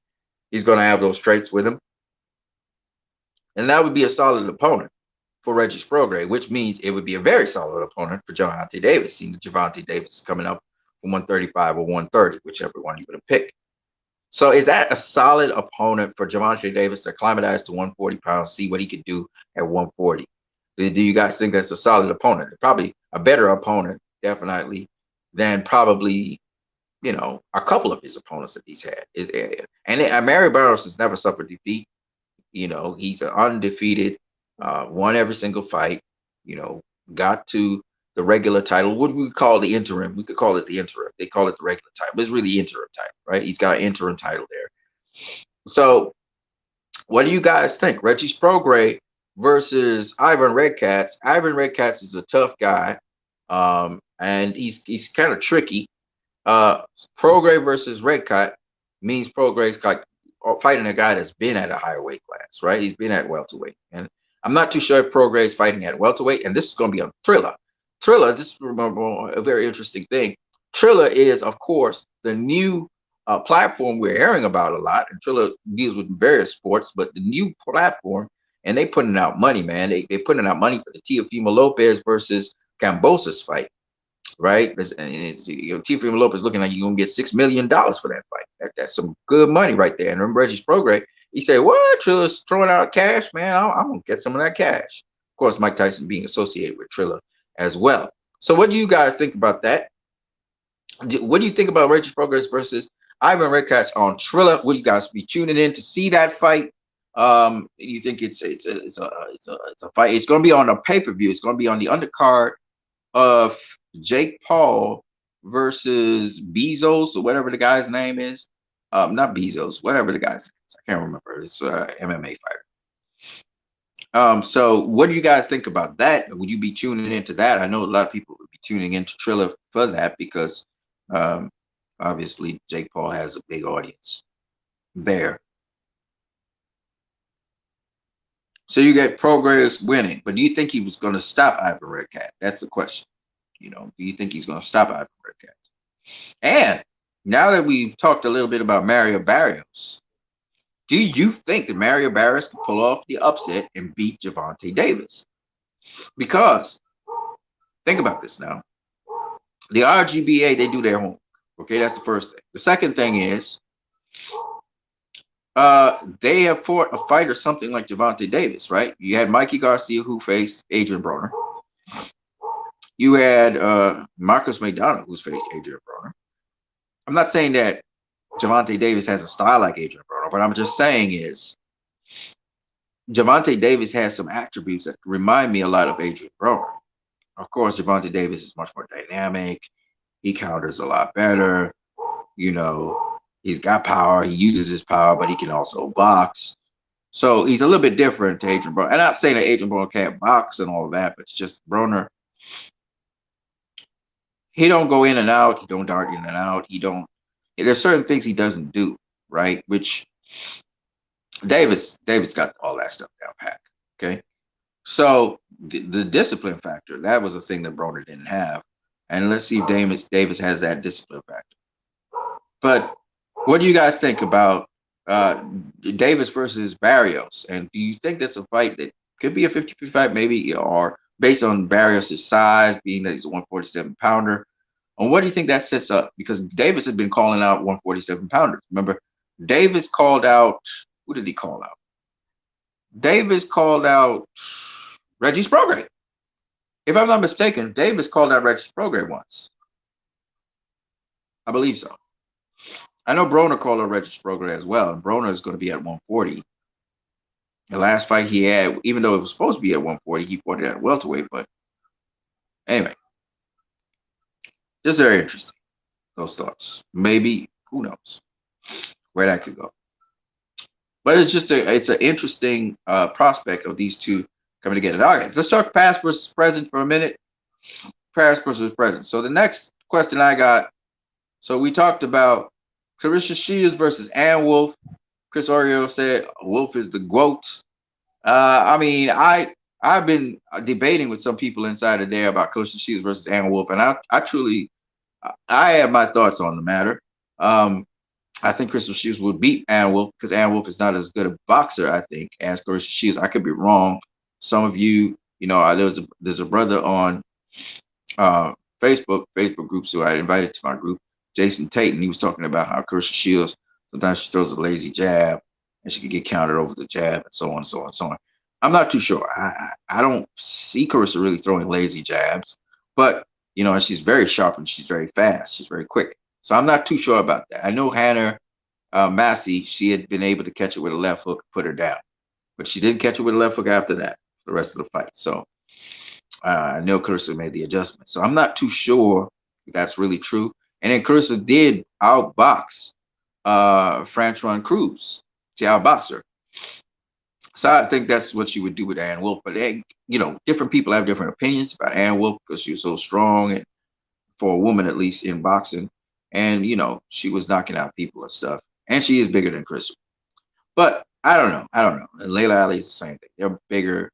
he's going to have those traits with him. And that would be a solid opponent for Regis Prograis, which means it would be a very solid opponent for Gervonta Davis. Seeing that Gervonta Davis is coming up from 135 or 130, whichever one you're going to pick. So is that a solid opponent for Gervonta Davis to acclimatize to 140 pounds, see what he could do at 140? Do you guys think that's a solid opponent? Probably a better opponent, definitely, than probably, a couple of his opponents that he's had. And Mario Barrios has never suffered defeat. He's an undefeated, won every single fight, got to the regular title. What do we call the interim? We could call it the interim. They call it the regular title, but it's really interim title, right? He's got an interim title there. So what do you guys think? Regis Prograis versus Ivan Redcat. Ivan Redcat is a tough guy, and he's kind of tricky. Prograis versus Redcat means Prograis like fighting a guy that's been at a higher weight class, right? He's been at welterweight, and I'm not too sure if Prograis is fighting at welterweight, and this is going to be on Triller. Triller, this is a very interesting thing. Triller is, of course, the new platform we're hearing about a lot, and Triller deals with various sports, but the new platform, and they putting out money, man. They're putting out money for the Teofimo Lopez versus Cambosos fight, right? Teofimo Lopez looking like you're going to get $6 million for that fight. That's some good money right there. And remember Regis Prograis, he said, what? Triller's throwing out cash, man. I'm going to get some of that cash. Of course, Mike Tyson being associated with Triller as well. So what do you guys think about that? What do you think about Regis Prograis versus Ivan Redcat on Triller? Will you guys be tuning in to see that fight? You think it's a fight? It's going to be on a pay-per-view. It's going to be on the undercard of Jake Paul versus Bezos or whatever the guy's name is. Not Bezos, whatever the guy's name is. I can't remember. It's an MMA fighter. So what do you guys think about that? Would you be tuning into that? I know a lot of people would be tuning into Triller for that because obviously Jake Paul has a big audience there. So you get Prograis winning, but do you think he was going to stop Ivan Redcat? That's the question. Do you think he's going to stop Ivan Redcat? And now that we've talked a little bit about Mario Barrios, do you think that Mario Barrios can pull off the upset and beat Gervonta Davis? Because think about this now. The RGBA, they do their homework. Okay, that's the first thing. The second thing is They have fought a fighter something like Gervonta Davis, right? You had Mikey Garcia who faced Adrian Broner. You had Marcus McDonald who's faced Adrian Broner. I'm not saying that Gervonta Davis has a style like Adrian Broner, but I'm just saying is Gervonta Davis has some attributes that remind me a lot of Adrian Broner. Of course, Gervonta Davis is much more dynamic. He counters a lot better. You know, he's got power. He uses his power, but he can also box. So he's a little bit different to Adrian Broner. And I'm not saying that Adrian Broner can't box and all of that, but it's just Broner. He don't go in and out. He don't dart in and out. He don't. There's certain things he doesn't do, right? Which Davis got all that stuff down pat. Okay, so the discipline factor, that was a thing that Broner didn't have, and let's see if Davis has that discipline factor. But what do you guys think about Davis versus Barrios? And do you think that's a fight that could be a 50-50 fight, maybe, or based on Barrios' size, being that he's a 147 pounder? And what do you think that sets up? Because Davis had been calling out 147 pounders. Remember, Davis called out, who did he call out? Davis called out Reggie Prograis. If I'm not mistaken, Davis called out Reggie Prograis once. I believe so. I know Broner called out Reggie Prograis as well. And Broner is going to be at 140. The last fight he had, even though it was supposed to be at 140, he fought it at welterweight. But anyway, just very interesting. Those thoughts. Maybe, who knows where that could go. But it's an interesting prospect of these two coming together. All right, let's talk past versus present for a minute. Past versus present. So the next question I got. So we talked about Claressa Shields versus Ann Wolfe. Chris Oriole said Wolfe is the GOAT. I mean, I've been debating with some people inside of there about Claressa Shields versus Ann Wolfe, and I truly have my thoughts on the matter. I think Claressa Shields would beat Ann Wolfe because Ann Wolfe is not as good a boxer, I think, as Claressa Shields. I could be wrong. Some of you, there's a brother on Facebook groups who I invited to my group, Jason Tate, and he was talking about how Claressa Shields, sometimes she throws a lazy jab and she can get countered over the jab and so on and so on and so on. I'm not too sure. I don't see Claressa really throwing lazy jabs, but she's very sharp and she's very fast. She's very quick. So I'm not too sure about that. I know Hannah Massey, she had been able to catch it with a left hook, put her down, but she didn't catch it with a left hook after that, the rest of the fight. So I know Claressa made the adjustment. So I'm not too sure if that's really true. And then Claressa did outbox Franchon Cruz. She outboxed her. So I think that's what she would do with Ann Wolfe. But different people have different opinions about Ann Wolfe because she was so strong, and for a woman at least in boxing. And she was knocking out people and stuff. And she is bigger than Claressa. But I don't know. And Layla Ali is the same thing. They're bigger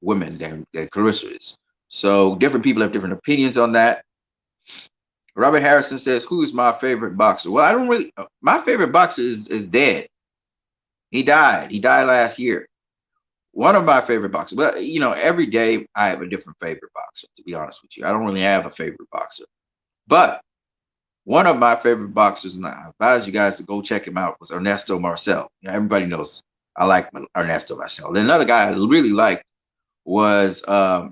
women than Claressa is. So different people have different opinions on that. Robert Harrison says, who is my favorite boxer? Well, I don't really, my favorite boxer is dead. He died last year. One of my favorite boxers, well, every day I have a different favorite boxer, to be honest with you. I don't really have a favorite boxer. But one of my favorite boxers, and I advise you guys to go check him out, was Ernesto Marcel. Everybody knows I like Ernesto Marcel. Then another guy I really liked was a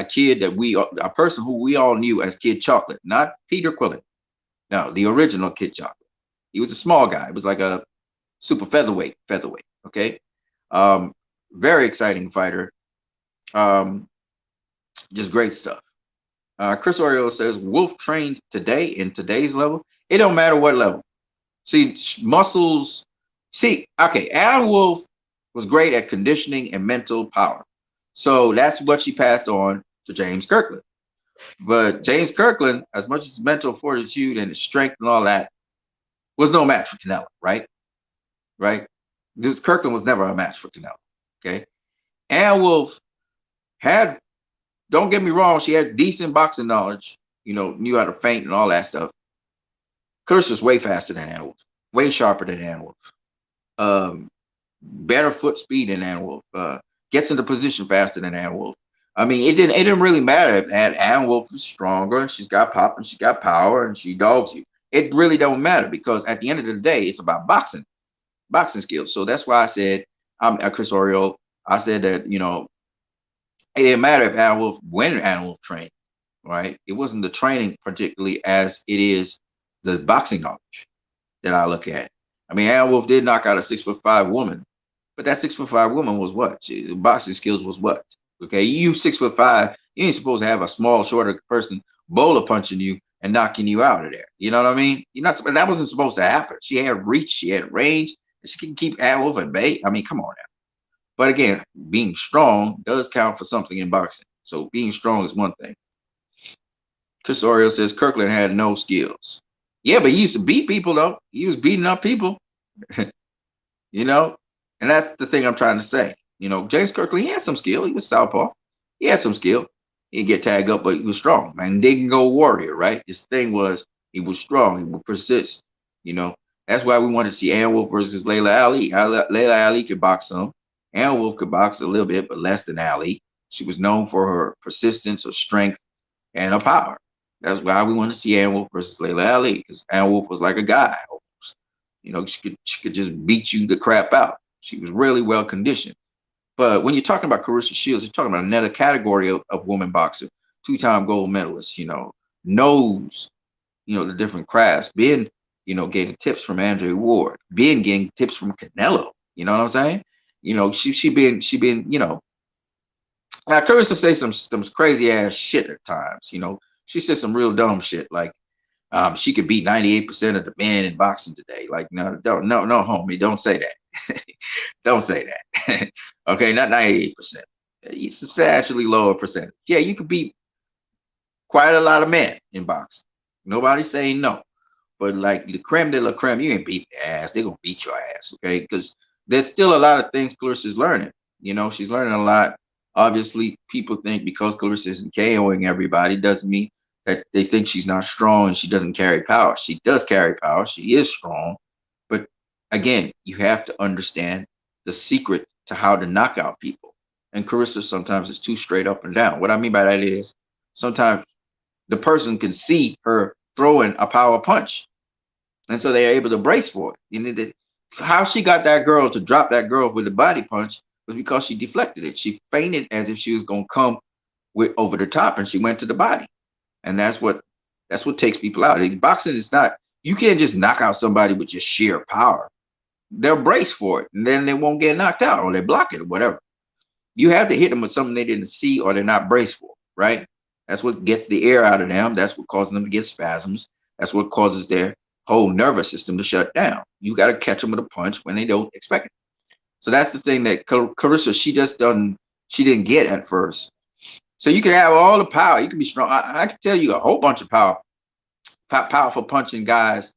kid a person who we all knew as Kid Chocolate, not Peter Quillen. No, the original Kid Chocolate. He was a small guy. It was like a super featherweight. Okay. Very exciting fighter. Just great stuff. Chris Oriole says Wolfe trained today in today's level. It don't matter what level. See, muscles. See, okay, Ann Wolfe was great at conditioning and mental power. So that's what she passed on to James Kirkland. But James Kirkland, as much as mental fortitude and strength and all that, was no match for Canelo, right? Right? This Kirkland was never a match for Canelo. Okay. Ann Wolfe had, don't get me wrong, she had decent boxing knowledge, knew how to feint and all that stuff. Claressa's way faster than Ann Wolfe, way sharper than Ann Wolfe. Better foot speed than Ann Wolfe. Gets into position faster than Ann Wolfe. I mean, it didn't really matter if Ann Wolfe was stronger and she's got pop and she's got power and she dogs you. It really don't matter because at the end of the day, it's about boxing. boxing skills. So that's why I said I'm Chris Oriole. I said that, it didn't matter if Alan Wolf when Alan Wolf trained, right? It wasn't the training particularly as it is the boxing knowledge that I look at. I mean, Alan Wolf did knock out a 6'5" woman, but that 6'5" woman was what? Boxing skills was what? Okay, you 6'5", you ain't supposed to have a small, shorter person bowler punching you and knocking you out of there. You know what I mean? You're not. That wasn't supposed to happen. She had reach, she had range, and she can keep Alan Wolf at bay. I mean, come on now. But again, being strong does count for something in boxing. So being strong is one thing. Chris Oriole says Kirkland had no skills. Yeah, but he used to beat people though. He was beating up people, you know, and that's the thing I'm trying to say. James Kirkland, he had some skill. He was southpaw. He had some skill. He'd get tagged up, but he was strong. Man, they can go warrior, right? His thing was he was strong. He would persist. That's why we wanted to see Ann Wolf versus Layla Ali. Layla Ali could box some. Ann Wolf could box a little bit, but less than Ali. She was known for her persistence, her strength, and her power. That's why we want to see Ann Wolf versus Layla Ali, because Ann Wolf was like a guy almost. She could just beat you the crap out. She was really well conditioned. But when you're talking about Clarissa Shields, you're talking about another category of woman boxer, two-time gold medalist, knows, the different crafts, been, getting tips from Andre Ward, been getting tips from Canelo. You know what I'm saying? She been, now Clarissa say some crazy ass shit at times. She said some real dumb shit like she could beat 98% of the men in boxing today. Like, no, homie, don't say that. Don't say that. Okay, not 98%. Substantially lower percentage. Yeah, you could beat quite a lot of men in boxing. Nobody's saying no. But like the creme de la creme, you ain't beat their ass. They're gonna beat your ass, okay? Because there's still a lot of things Clarissa's learning. She's learning a lot. Obviously, people think because Clarissa isn't KOing everybody doesn't mean that they think she's not strong and she doesn't carry power. She does carry power. She is strong. But again, you have to understand the secret to how to knock out people. And Clarissa sometimes is too straight up and down. What I mean by that is sometimes the person can see her throwing a power punch. And so they're able to brace for it. How she got that girl to drop that girl with a body punch was because she deflected it. She feinted as if she was going to come over the top, and she went to the body. And that's what takes people out. Boxing is not, you can't just knock out somebody with just sheer power. They'll brace for it, and then they won't get knocked out, or they block it, or whatever. You have to hit them with something they didn't see or they're not braced for, right? That's what gets the air out of them. That's what causes them to get spasms. That's what causes their whole nervous system to shut down. You got to catch them with a punch when they don't expect it. So that's the thing that Clarissa, she didn't get at first. So you can have all the power. You can be strong. I can tell you a whole bunch of powerful punching guys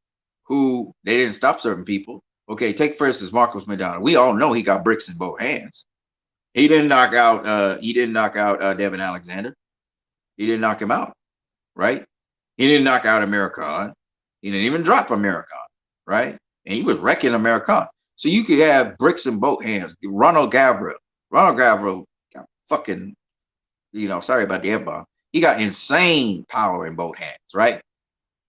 who they didn't stop certain people. Okay, take for instance Marcos McDonald. We all know he got bricks in both hands. He didn't knock out Devin Alexander. He didn't knock him out, right? He didn't knock out American. He didn't even drop American, right? And he was wrecking American. So you could have bricks in both hands. Ronald Gabriel got fucking, sorry about the F-bomb. He got insane power in both hands, right?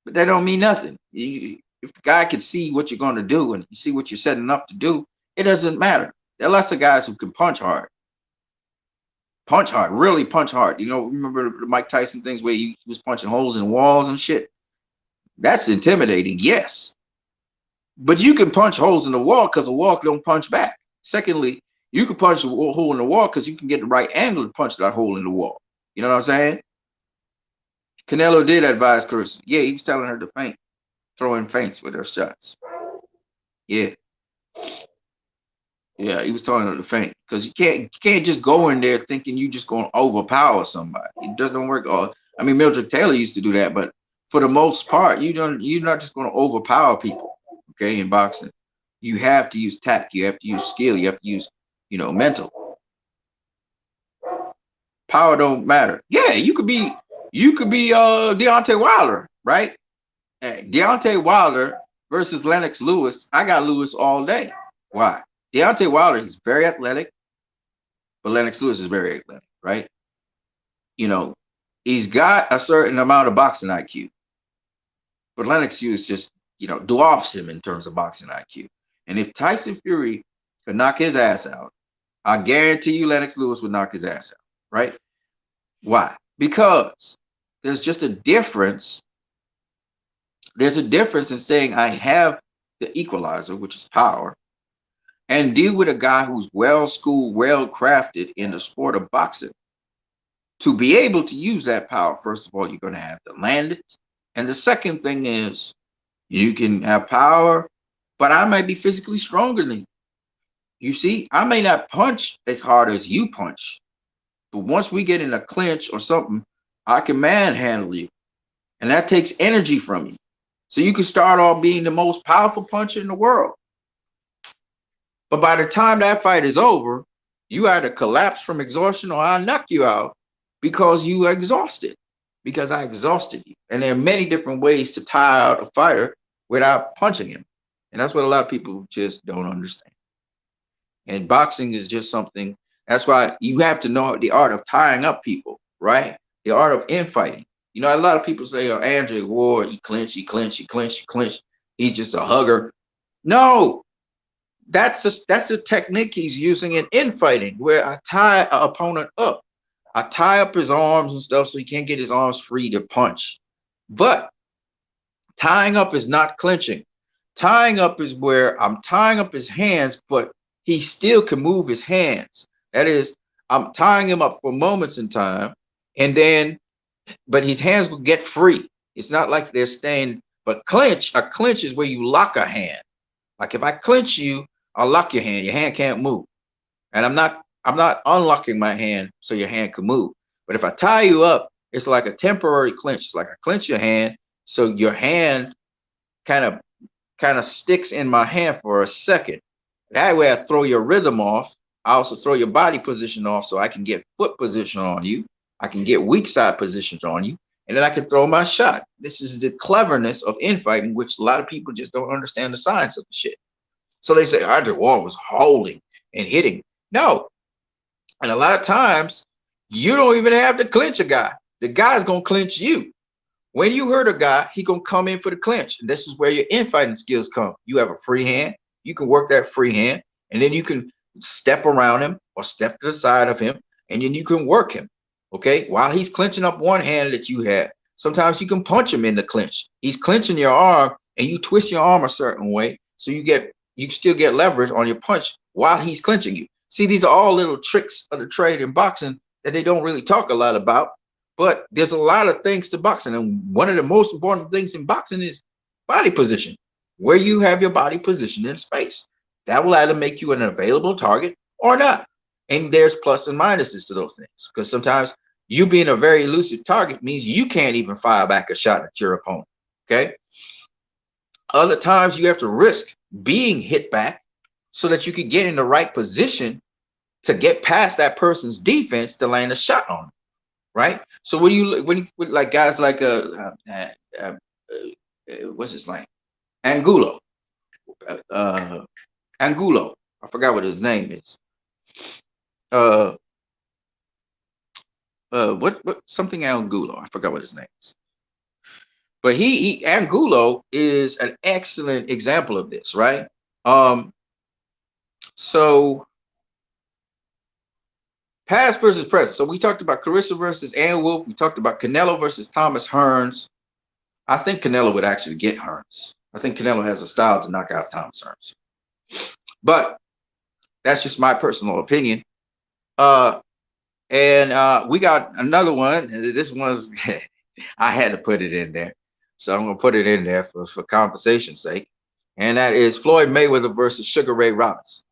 But that don't mean nothing. If the guy can see what you're going to do and you see what you're setting up to do, it doesn't matter. There are lots of guys who can punch hard. Punch hard, really punch hard. Remember the Mike Tyson things where he was punching holes in walls and shit? That's intimidating, yes. But you can punch holes in the wall because the wall don't punch back. Secondly, you can punch a hole in the wall because you can get the right angle to punch that hole in the wall. You know what I'm saying? Canelo did advise Clarissa. Yeah, he was telling her to feint, throwing feints with her shots. Yeah. Yeah, he was telling her to feint because you can't just go in there thinking you just going to overpower somebody. It doesn't work. I mean, Mildred Taylor used to do that, but for the most part, you're not just going to overpower people. Okay, in boxing, you have to use tact. You have to use skill. You have to use, mental. Power don't matter. Yeah, you could be Deontay Wilder, right? Deontay Wilder versus Lennox Lewis. I got Lewis all day. Why? Deontay Wilder, he's very athletic, but Lennox Lewis is very athletic, right? He's got a certain amount of boxing IQ, but Lennox Lewis just, dwarfs him in terms of boxing IQ. And if Tyson Fury could knock his ass out, I guarantee you Lennox Lewis would knock his ass out, right? Why? Because there's just a difference. There's a difference in saying I have the equalizer, which is power, and deal with a guy who's well schooled, well crafted in the sport of boxing. To be able to use that power, first of all, you're going to have to land it. And the second thing is you can have power, but I might be physically stronger than you. You see, I may not punch as hard as you punch, but once we get in a clinch or something, I can manhandle you. And that takes energy from you. So you can start off being the most powerful puncher in the world. But by the time that fight is over, you either collapse from exhaustion or I'll knock you out because you are exhausted, because I exhausted you. And there are many different ways to tire out a fighter without punching him. And that's what a lot of people just don't understand. And boxing is just something, that's why you have to know the art of tying up people, right? The art of infighting. You know, a lot of people say, oh, Andre Ward, he clinch, he clinch, he clinch, he clinch. He's just a hugger. No, that's a technique he's using in infighting, where I tie an opponent up. I tie up his arms and stuff so he can't get his arms free to punch. But tying up is not clinching. Tying up is where I'm tying up his hands, but he still can move his hands. That is, I'm tying him up for moments in time, and then, but his hands will get free. It's not like they're staying, but a clinch is where you lock a hand. Like if I clinch you, I'll lock your hand can't move. And I'm not unlocking my hand so your hand can move. But if I tie you up, it's like a temporary clinch. It's like I clinch your hand, so your hand kind of sticks in my hand for a second. That way I throw your rhythm off. I also throw your body position off so I can get foot position on you. I can get weak side positions on you. And then I can throw my shot. This is the cleverness of infighting, which a lot of people just don't understand the science of the shit. So they say Andre Ward was holding and hitting. No. And a lot of times you don't even have to clinch a guy. The guy's going to clinch you. When you hurt a guy, he going to come in for the clinch. And this is where your infighting skills come. You have a free hand. You can work that free hand. And then you can step around him or step to the side of him. And then you can work him. Okay, while he's clenching up one hand that you have, sometimes you can punch him in the clinch. He's clenching your arm, and you twist your arm a certain way, so you still get leverage on your punch while he's clenching you. See, these are all little tricks of the trade in boxing that they don't really talk a lot about, but there's a lot of things to boxing, and one of the most important things in boxing is body position, where you have your body positioned in space. That will either make you an available target or not. And there's plus and minuses to those things, because sometimes you being a very elusive target means you can't even fire back a shot at your opponent. Okay. Other times you have to risk being hit back so that you can get in the right position to get past that person's defense to land a shot on them. Right. So when you like guys like what's his name? Angulo. Angulo. I forgot what his name is. What something Angulo, I forgot what his name is, but he Angulo is an excellent example of this, right? So past versus present. So we talked about Carissa versus Ann Wolfe. We talked about Canelo versus Thomas Hearns. I think Canelo would actually get Hearns. I think Canelo has a style to knock out Thomas Hearns, but that's just my personal opinion. And we got another one. This one's I had to put it in there, so I'm gonna put it in there for conversation's sake. And that is Floyd Mayweather versus Sugar Ray Robinson.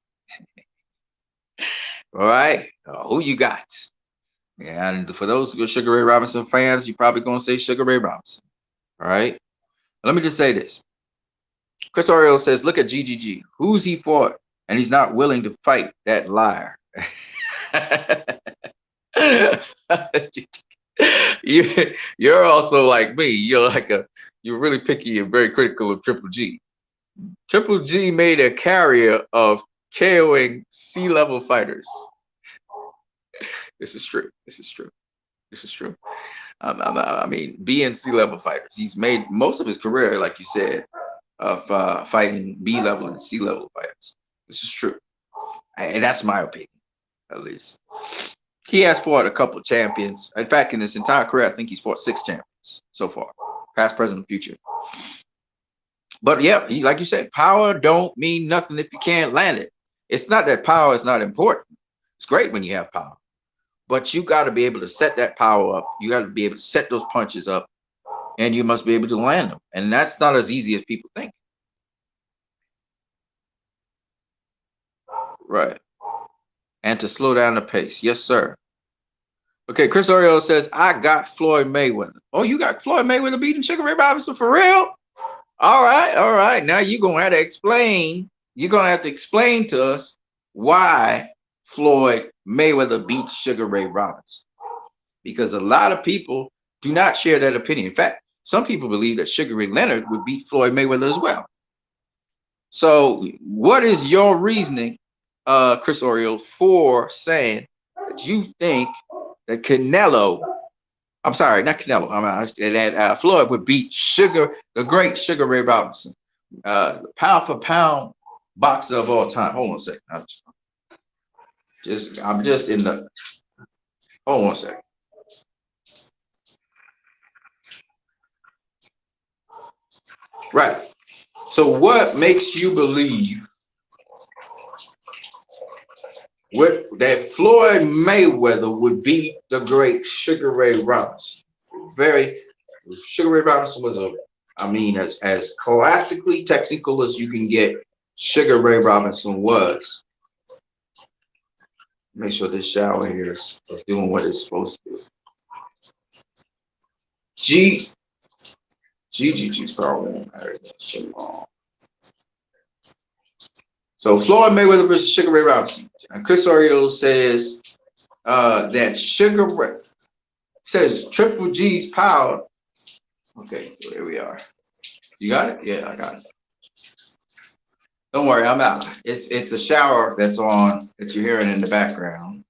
All right, who you got? Yeah, and for those who are Sugar Ray Robinson fans, you're probably gonna say Sugar Ray Robinson. All right, let me just say this. Chris Oriole says, "Look at GGG. Who's he fought, and he's not willing to fight that liar." You're also like me. You're really picky and very critical of Triple G. Triple G made a carrier of KOing C-level fighters. This is true. This is true. This is true. I mean, being C-level fighters. He's made most of his career, like you said, of fighting B level and C level fighters. This is true, and that's my opinion, at least. He has fought a couple of champions. In fact, in his entire career, I think he's fought 6 champions so far, past, present, future. But yeah, he, like you said, power don't mean nothing if you can't land it. It's not that power is not important. It's great when you have power, but you got to be able to set that power up. You got to be able to set those punches up, and you must be able to land them. And that's not as easy as people think. Right. And to slow down the pace. Yes, sir. Okay, Chris Oriole says, I got Floyd Mayweather. Oh, you got Floyd Mayweather beating Sugar Ray Robinson for real? All right, all right. Now you're gonna have to explain. You're gonna have to explain to us why Floyd Mayweather beat Sugar Ray Robinson. Because a lot of people do not share that opinion. In fact, some people believe that Sugar Ray Leonard would beat Floyd Mayweather as well. So, what is your reasoning, Chris Oriole, for saying that you think that Canelo, I'm sorry, not Canelo, that Floyd would beat the great Sugar Ray Robinson, pound for pound boxer of all time? Hold on a second. I'm just in the, hold on a second. Right. So what makes you believe that Floyd Mayweather would beat the great Sugar Ray Robinson? Sugar Ray Robinson was as classically technical as you can get. Sugar Ray Robinson was. Make sure this shower here is doing what it's supposed to do. GG's probably won't matter. So Floyd Mayweather versus Sugar Ray Robinson. And Chris Oriole says that Sugar Ray says Triple G's power. Okay, so there we are. You got it? Yeah, I got it. Don't worry, I'm out. It's the shower that's on that you're hearing in the background.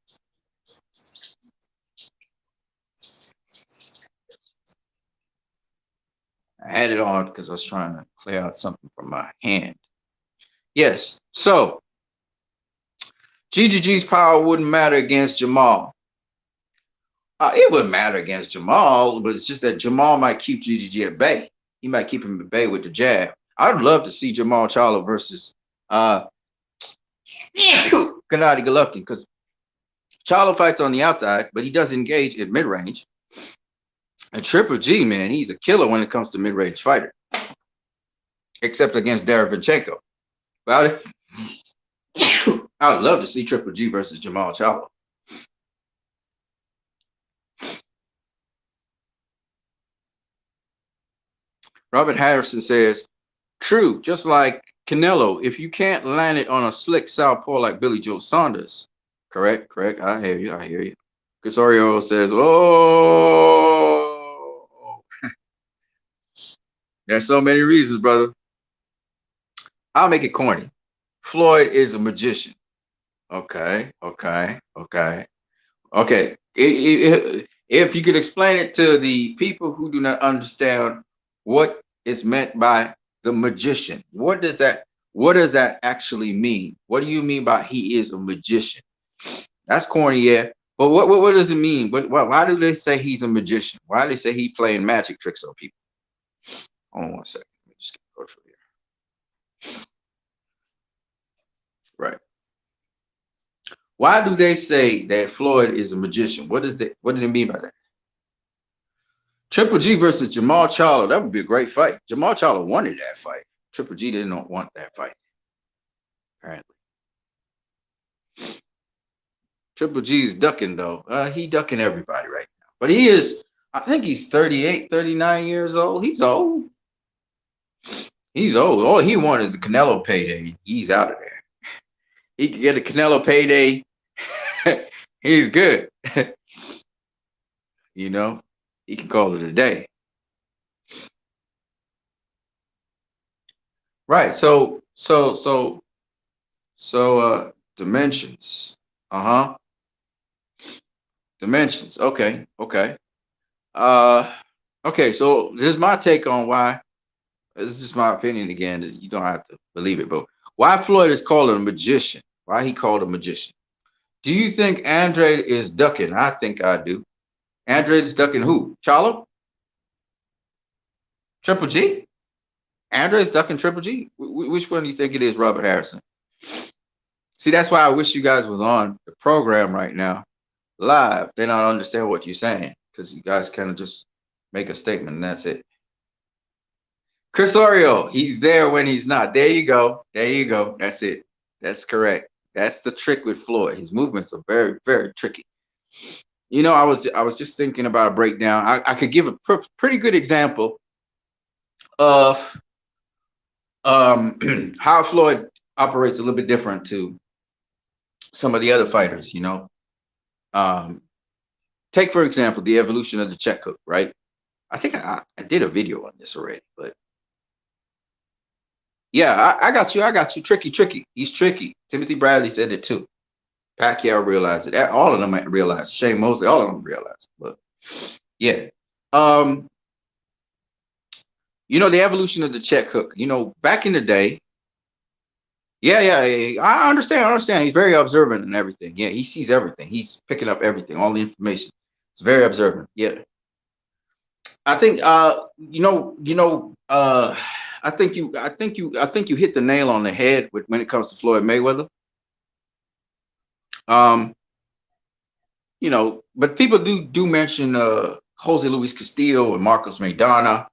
I had it on because I was trying to clear out something from my hand. Yes, so GGG's power wouldn't matter against Jamal. It wouldn't matter against Jamal, but it's just that Jamal might keep GGG at bay. He might keep him at bay with the jab. I'd love to see Jamal Charlo versus Gennady Golovkin, because Charlo fights on the outside, but he does engage at mid-range. And Triple G, man, he's a killer when it comes to mid-range fighter, except against Derevyanchenko. But I would love to see Triple G versus Jamal Charlo. Robert Harrison says, true, just like Canelo, if you can't land it on a slick southpaw like Billy Joe Saunders. Correct. I hear you. Chris Oriole says, oh, there's so many reasons, brother. I'll make it corny. Floyd is a magician. Okay. If you could explain it to the people who do not understand what is meant by the magician, what does that actually mean? What do you mean by he is a magician? That's corny, yeah. But what does it mean? Why do they say he's a magician? Why do they say he playing magic tricks on people? Hold on one second. Let me just get virtual here. Right. Why do they say that Floyd is a magician? What do they mean by that? Triple G versus Jamal Charlo, that would be a great fight. Jamal Charlo wanted that fight. Triple G didn't want that fight, apparently. Triple G is ducking, though. He ducking everybody right now. But he is, I think he's 38, 39 years old. He's old. All he wants is the Canelo payday. He's out of there. He can get a Canelo payday. He's good. You know, he can call it a day. Right. So dimensions. Dimensions. Okay. Okay. So this is my take on why This is just my opinion again. You don't have to believe it, but why Floyd is called a magician? Why he called a magician? Do you think Andre is ducking? I think I do. Andre is ducking who? Charlo? Triple G? Andre is ducking Triple G? Which one do you think it is, Robert Harrison? See, that's why I wish you guys was on the program right now, live. They don't understand what you're saying because you guys kind of just make a statement and that's it. Chris Oreo, he's there when he's not. There you go. There you go. That's it. That's correct. That's the trick with Floyd. His movements are very, very tricky. You know, I was just thinking about a breakdown. I could give a pretty good example of how Floyd operates a little bit different to some of the other fighters. You know, take for example the evolution of the check hook. Right? I think I did a video on this already, but yeah, I got you. I got you. Tricky. He's tricky. Timothy Bradley said it too. Pacquiao realized it. All of them realized. Shane Mosley, all of them realized. But yeah, you know the evolution of the check hook. You know, back in the day. Yeah. I understand. He's very observant and everything. Yeah, he sees everything. He's picking up everything, all the information. It's very observant. Yeah. I think I think you hit the nail on the head when it comes to Floyd Mayweather. You know, but people do mention Jose Luis Castillo and Marcos Maidana,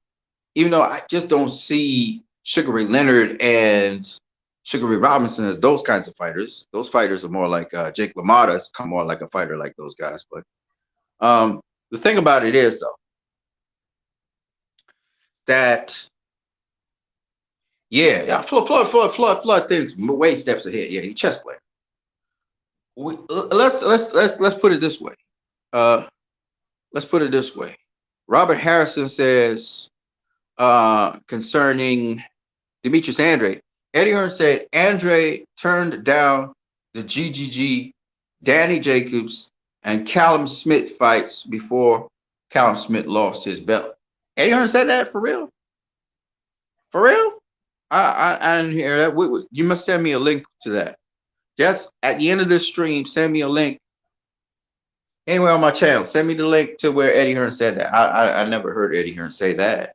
even though I just don't see Sugar Ray Leonard and Sugar Ray Robinson as those kinds of fighters. Those fighters are more like Jake LaMotta's come more like a fighter like those guys. But the thing about it is though, that Floyd thinks way steps ahead. Yeah, he's chess player. Let's put it this way. Let's put it this way. Robert Harrison says concerning Demetrius Andre. Eddie Hearn said Andre turned down the GGG, Danny Jacobs, and Callum Smith fights before Callum Smith lost his belt. Eddie Hearn said that for real? For real? I didn't hear that. You must send me a link to that. Just at the end of this stream, send me a link. Anywhere on my channel, send me the link to where Eddie Hearn said that. I never heard Eddie Hearn say that.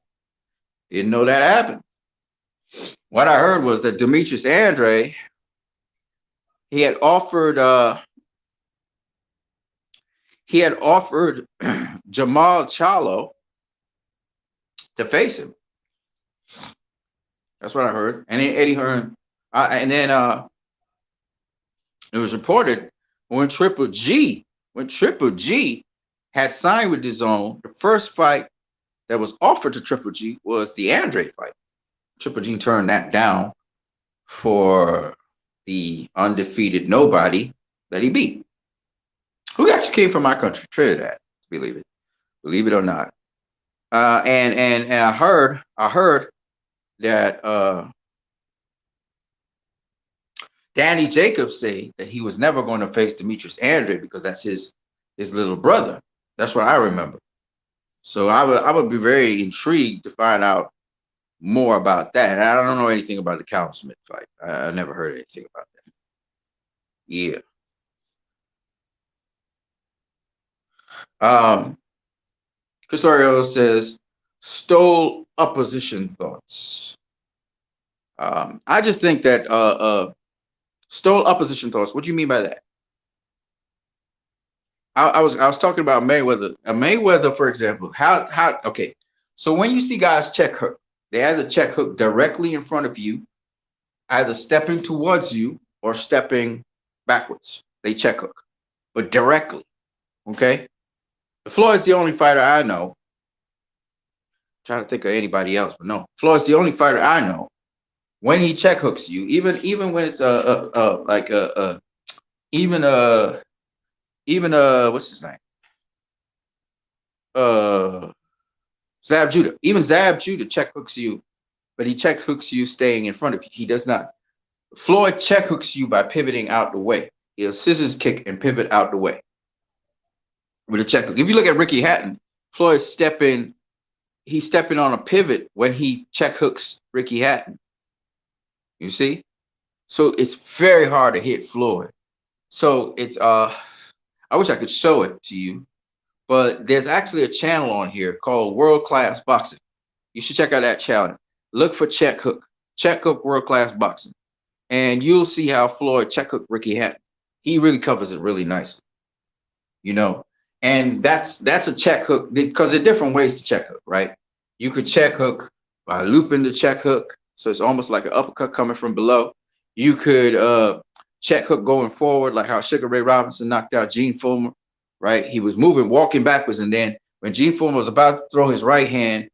Didn't know that happened. What I heard was that Demetrius Andre, he had offered Jamal Charlo to face him. That's what I heard. And then Eddie Hearn, and then it was reported when Triple G had signed with DAZN, the first fight that was offered to Triple G was the Andre fight. Triple G turned that down for the undefeated nobody that he beat, who actually came from my country, Trinidad. Believe it or not. And I heard that Danny Jacobs say that he was never going to face Demetrius Andre because that's his little brother. That's what I remember. So I would be very intrigued to find out more about that. And I don't know anything about the Callum Smith fight. I never heard anything about that. Yeah. Chris Ariel says, stole opposition thoughts. I just think that stole opposition thoughts. What do you mean by that? I was talking about Mayweather. Mayweather, for example, okay. So when you see guys check hook, they either check hook directly in front of you, either stepping towards you or stepping backwards. They check hook, but directly. Okay. Floyd's the only fighter I know. I'm trying to think of anybody else, but no. Floyd's the only fighter I know. When he check hooks you, even when it's what's his name? Zab Judah. Even Zab Judah check hooks you, but he check hooks you staying in front of you. He does not. Floyd check hooks you by pivoting out the way. He'll scissors kick and pivot out the way with a check hook. If you look at Ricky Hatton, Floyd's stepping, he's stepping on a pivot when he check hooks Ricky Hatton. You see? So it's very hard to hit Floyd. So it's I wish I could show it to you, but there's actually a channel on here called World Class Boxing. You should check out that channel. Look for check hook World Class Boxing, and you'll see how Floyd check hook Ricky Hatton. He really covers it really nicely, you know. And that's a check hook because there are different ways to check hook, right? You could check hook by looping the check hook, so it's almost like an uppercut coming from below. You could check hook going forward, like how Sugar Ray Robinson knocked out Gene Fullmer, right? He was moving, walking backwards, and then when Gene Fullmer was about to throw his right hand,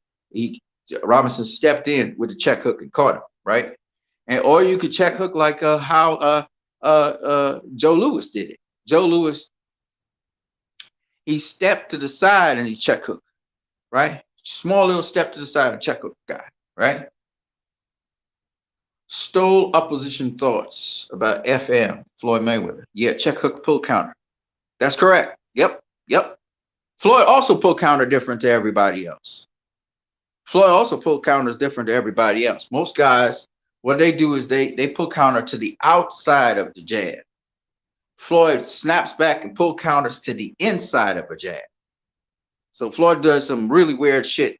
Robinson stepped in with the check hook and caught him, right? And or you could check hook like how Joe Louis did it. Joe Louis, he stepped to the side and he check hook, right? Small little step to the side and check hook guy, right? Stole opposition thoughts about FM, Floyd Mayweather. Yeah, check hook pull counter. That's correct. Yep. Floyd also pull counter different to everybody else. Floyd also pull counters different to everybody else. Most guys, what they do is they pull counter to the outside of the jab. Floyd snaps back and pull counters to the inside of a jab. So Floyd does some really weird shit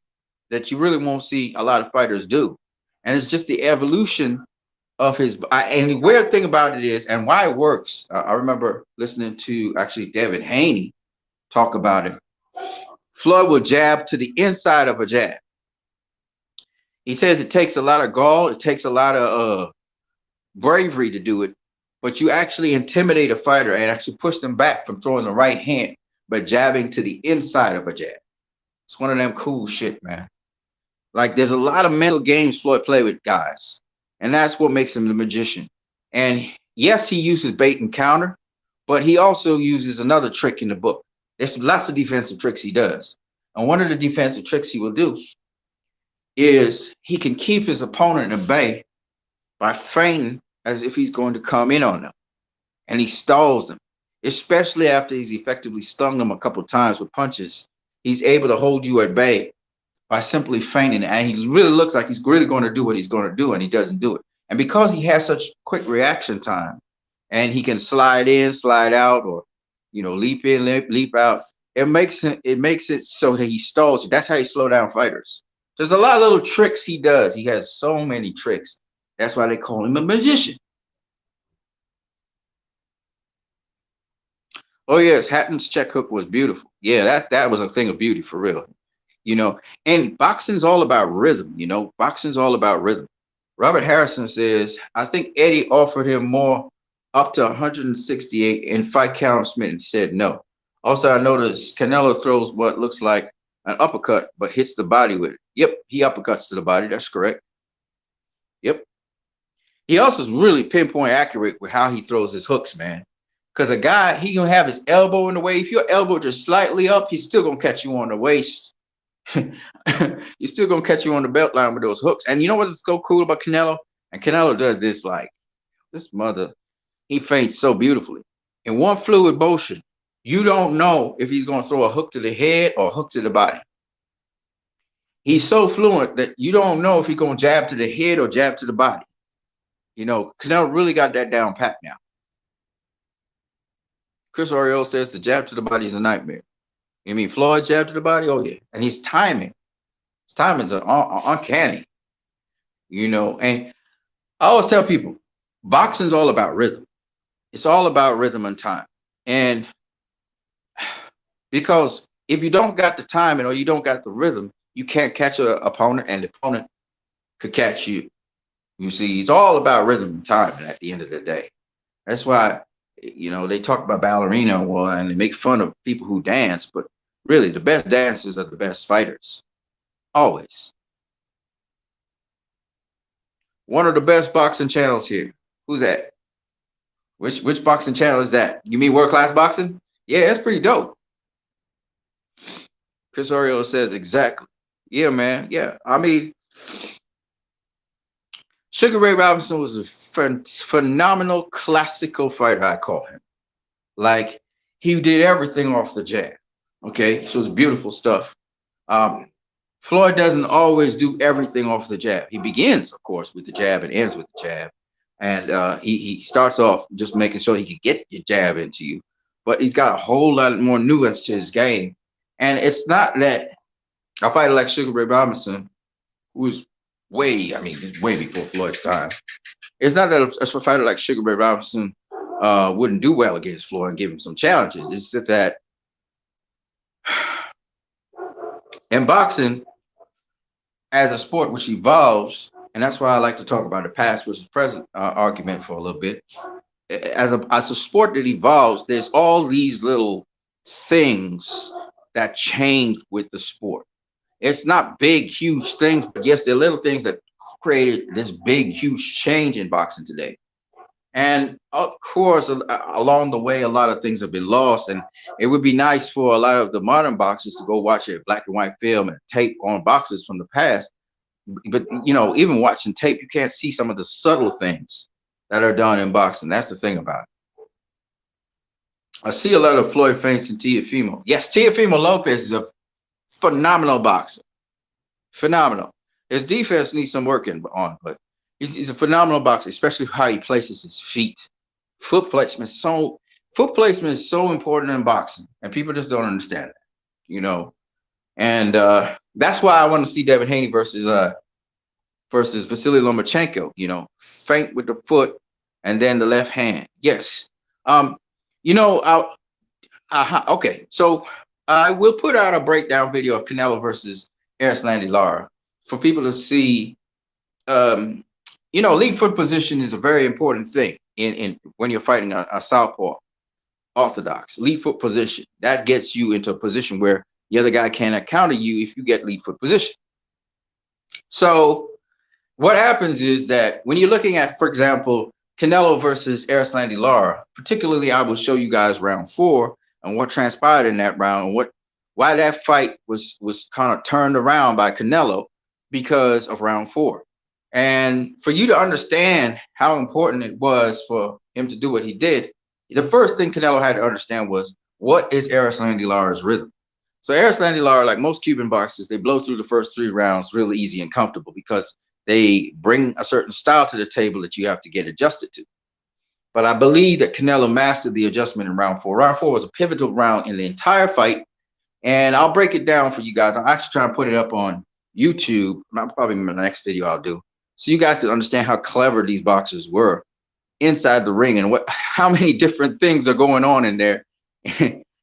that you really won't see a lot of fighters do. And it's just the evolution of his. And the weird thing about it is, and why it works, I remember listening to actually David Haney talk about it. Floyd will jab to the inside of a jab. He says it takes a lot of gall, it takes a lot of bravery to do it, but you actually intimidate a fighter and actually push them back from throwing the right hand by jabbing to the inside of a jab. It's one of them cool shit, man. Like there's a lot of mental games Floyd play with guys, and that's what makes him the magician. And yes, he uses bait and counter, but he also uses another trick in the book. There's lots of defensive tricks he does. And one of the defensive tricks he will do is he can keep his opponent at bay by feigning as if he's going to come in on them. And he stalls them, especially after he's effectively stung them a couple of times with punches. He's able to hold you at bay by simply feigning, and he really looks like he's really going to do what he's going to do, and he doesn't do it. And because he has such quick reaction time, and he can slide in, slide out, or leap in, leap out, it makes it so that he stalls you. That's how you slow down fighters. There's a lot of little tricks he does. He has so many tricks. That's why they call him a magician. Oh yes, Hatton's check hook was beautiful. Yeah, that was a thing of beauty for real. And boxing's all about rhythm. Boxing's all about rhythm. Robert Harrison says, I think Eddie offered him more up to 168 in fight count. Smith said no. Also, I noticed Canelo throws what looks like an uppercut, but hits the body with it. Yep, he uppercuts to the body. That's correct. Yep. He also is really pinpoint accurate with how he throws his hooks, man. Because a guy, he gonna have his elbow in the way. If your elbow just slightly up, he's still gonna catch you on the waist. He's still gonna catch you on the belt line with those hooks. And you know what's so cool about Canelo? And Canelo does this like this mother. He feints so beautifully. In one fluid motion, you don't know if he's gonna throw a hook to the head or a hook to the body. He's so fluent that you don't know if he's gonna jab to the head or jab to the body. Canelo really got that down pat now. Chris Oriole says the jab to the body is a nightmare. You mean Floyd jab to the body? Oh yeah, and his timing is uncanny. And I always tell people, boxing's all about rhythm. It's all about rhythm and time. And because if you don't got the timing or you don't got the rhythm, you can't catch an opponent, and the opponent could catch you. You see, it's all about rhythm and timing at the end of the day. That's why, they talk about ballerina and they make fun of people who dance, but really the best dancers are the best fighters. Always. One of the best boxing channels here. Who's that? Which boxing channel is that? You mean World Class Boxing? Yeah, that's pretty dope. Chris Oriole says exactly. Yeah, man. Yeah. I mean, Sugar Ray Robinson was a phenomenal classical fighter, I call him. Like, he did everything off the jab. Okay, so it's beautiful stuff. Floyd doesn't always do everything off the jab. He begins, of course, with the jab and ends with the jab. And he starts off just making sure he can get your jab into you. But he's got a whole lot more nuance to his game. And it's not that a fighter like Sugar Ray Robinson, who's way, I mean, way before Floyd's time. It's not that a fighter like Sugar Ray Robinson wouldn't do well against Floyd and give him some challenges. It's that in boxing, as a sport which evolves, and that's why I like to talk about the past versus present argument for a little bit. As a sport that evolves, there's all these little things that change with the sport. It's not big, huge things, but yes, they're little things that created this big, huge change in boxing today. And of course, along the way, a lot of things have been lost. And it would be nice for a lot of the modern boxers to go watch a black and white film and tape on boxers from the past. But, even watching tape, you can't see some of the subtle things that are done in boxing. That's the thing about it. I see a lot of Floyd feints and Teofimo. Yes, Teofimo Lopez is a phenomenal boxer. Phenomenal. His defense needs some work on, but he's a phenomenal boxer, especially how he places his feet. Foot placement is so important in boxing, and people just don't understand that, And that's why I want to see Devin Haney versus Vasily Lomachenko. Feint with the foot and then the left hand. Yes. Okay. So I will put out a breakdown video of Canelo versus Erislandy Lara for people to see. Lead foot position is a very important thing in when you're fighting a southpaw orthodox. Lead foot position, that gets you into a position where the other guy cannot counter you if you get lead foot position. So what happens is that when you're looking at, for example, Canelo versus Erislandy Lara, particularly, I will show you guys round 4 and what transpired in that round and why that fight was kind of turned around by Canelo because of round 4. And for you to understand how important it was for him to do what he did, the first thing Canelo had to understand was, what is Erislandy Lara's rhythm? So Erislandy Lara, like most Cuban boxers, they blow through the first 3 rounds really easy and comfortable because they bring a certain style to the table that you have to get adjusted to. But I believe that Canelo mastered the adjustment in round 4. Round 4 was a pivotal round in the entire fight. And I'll break it down for you guys. I'm actually trying to put it up on YouTube. Probably in the next video I'll do. So you guys to understand how clever these boxers were inside the ring and how many different things are going on in there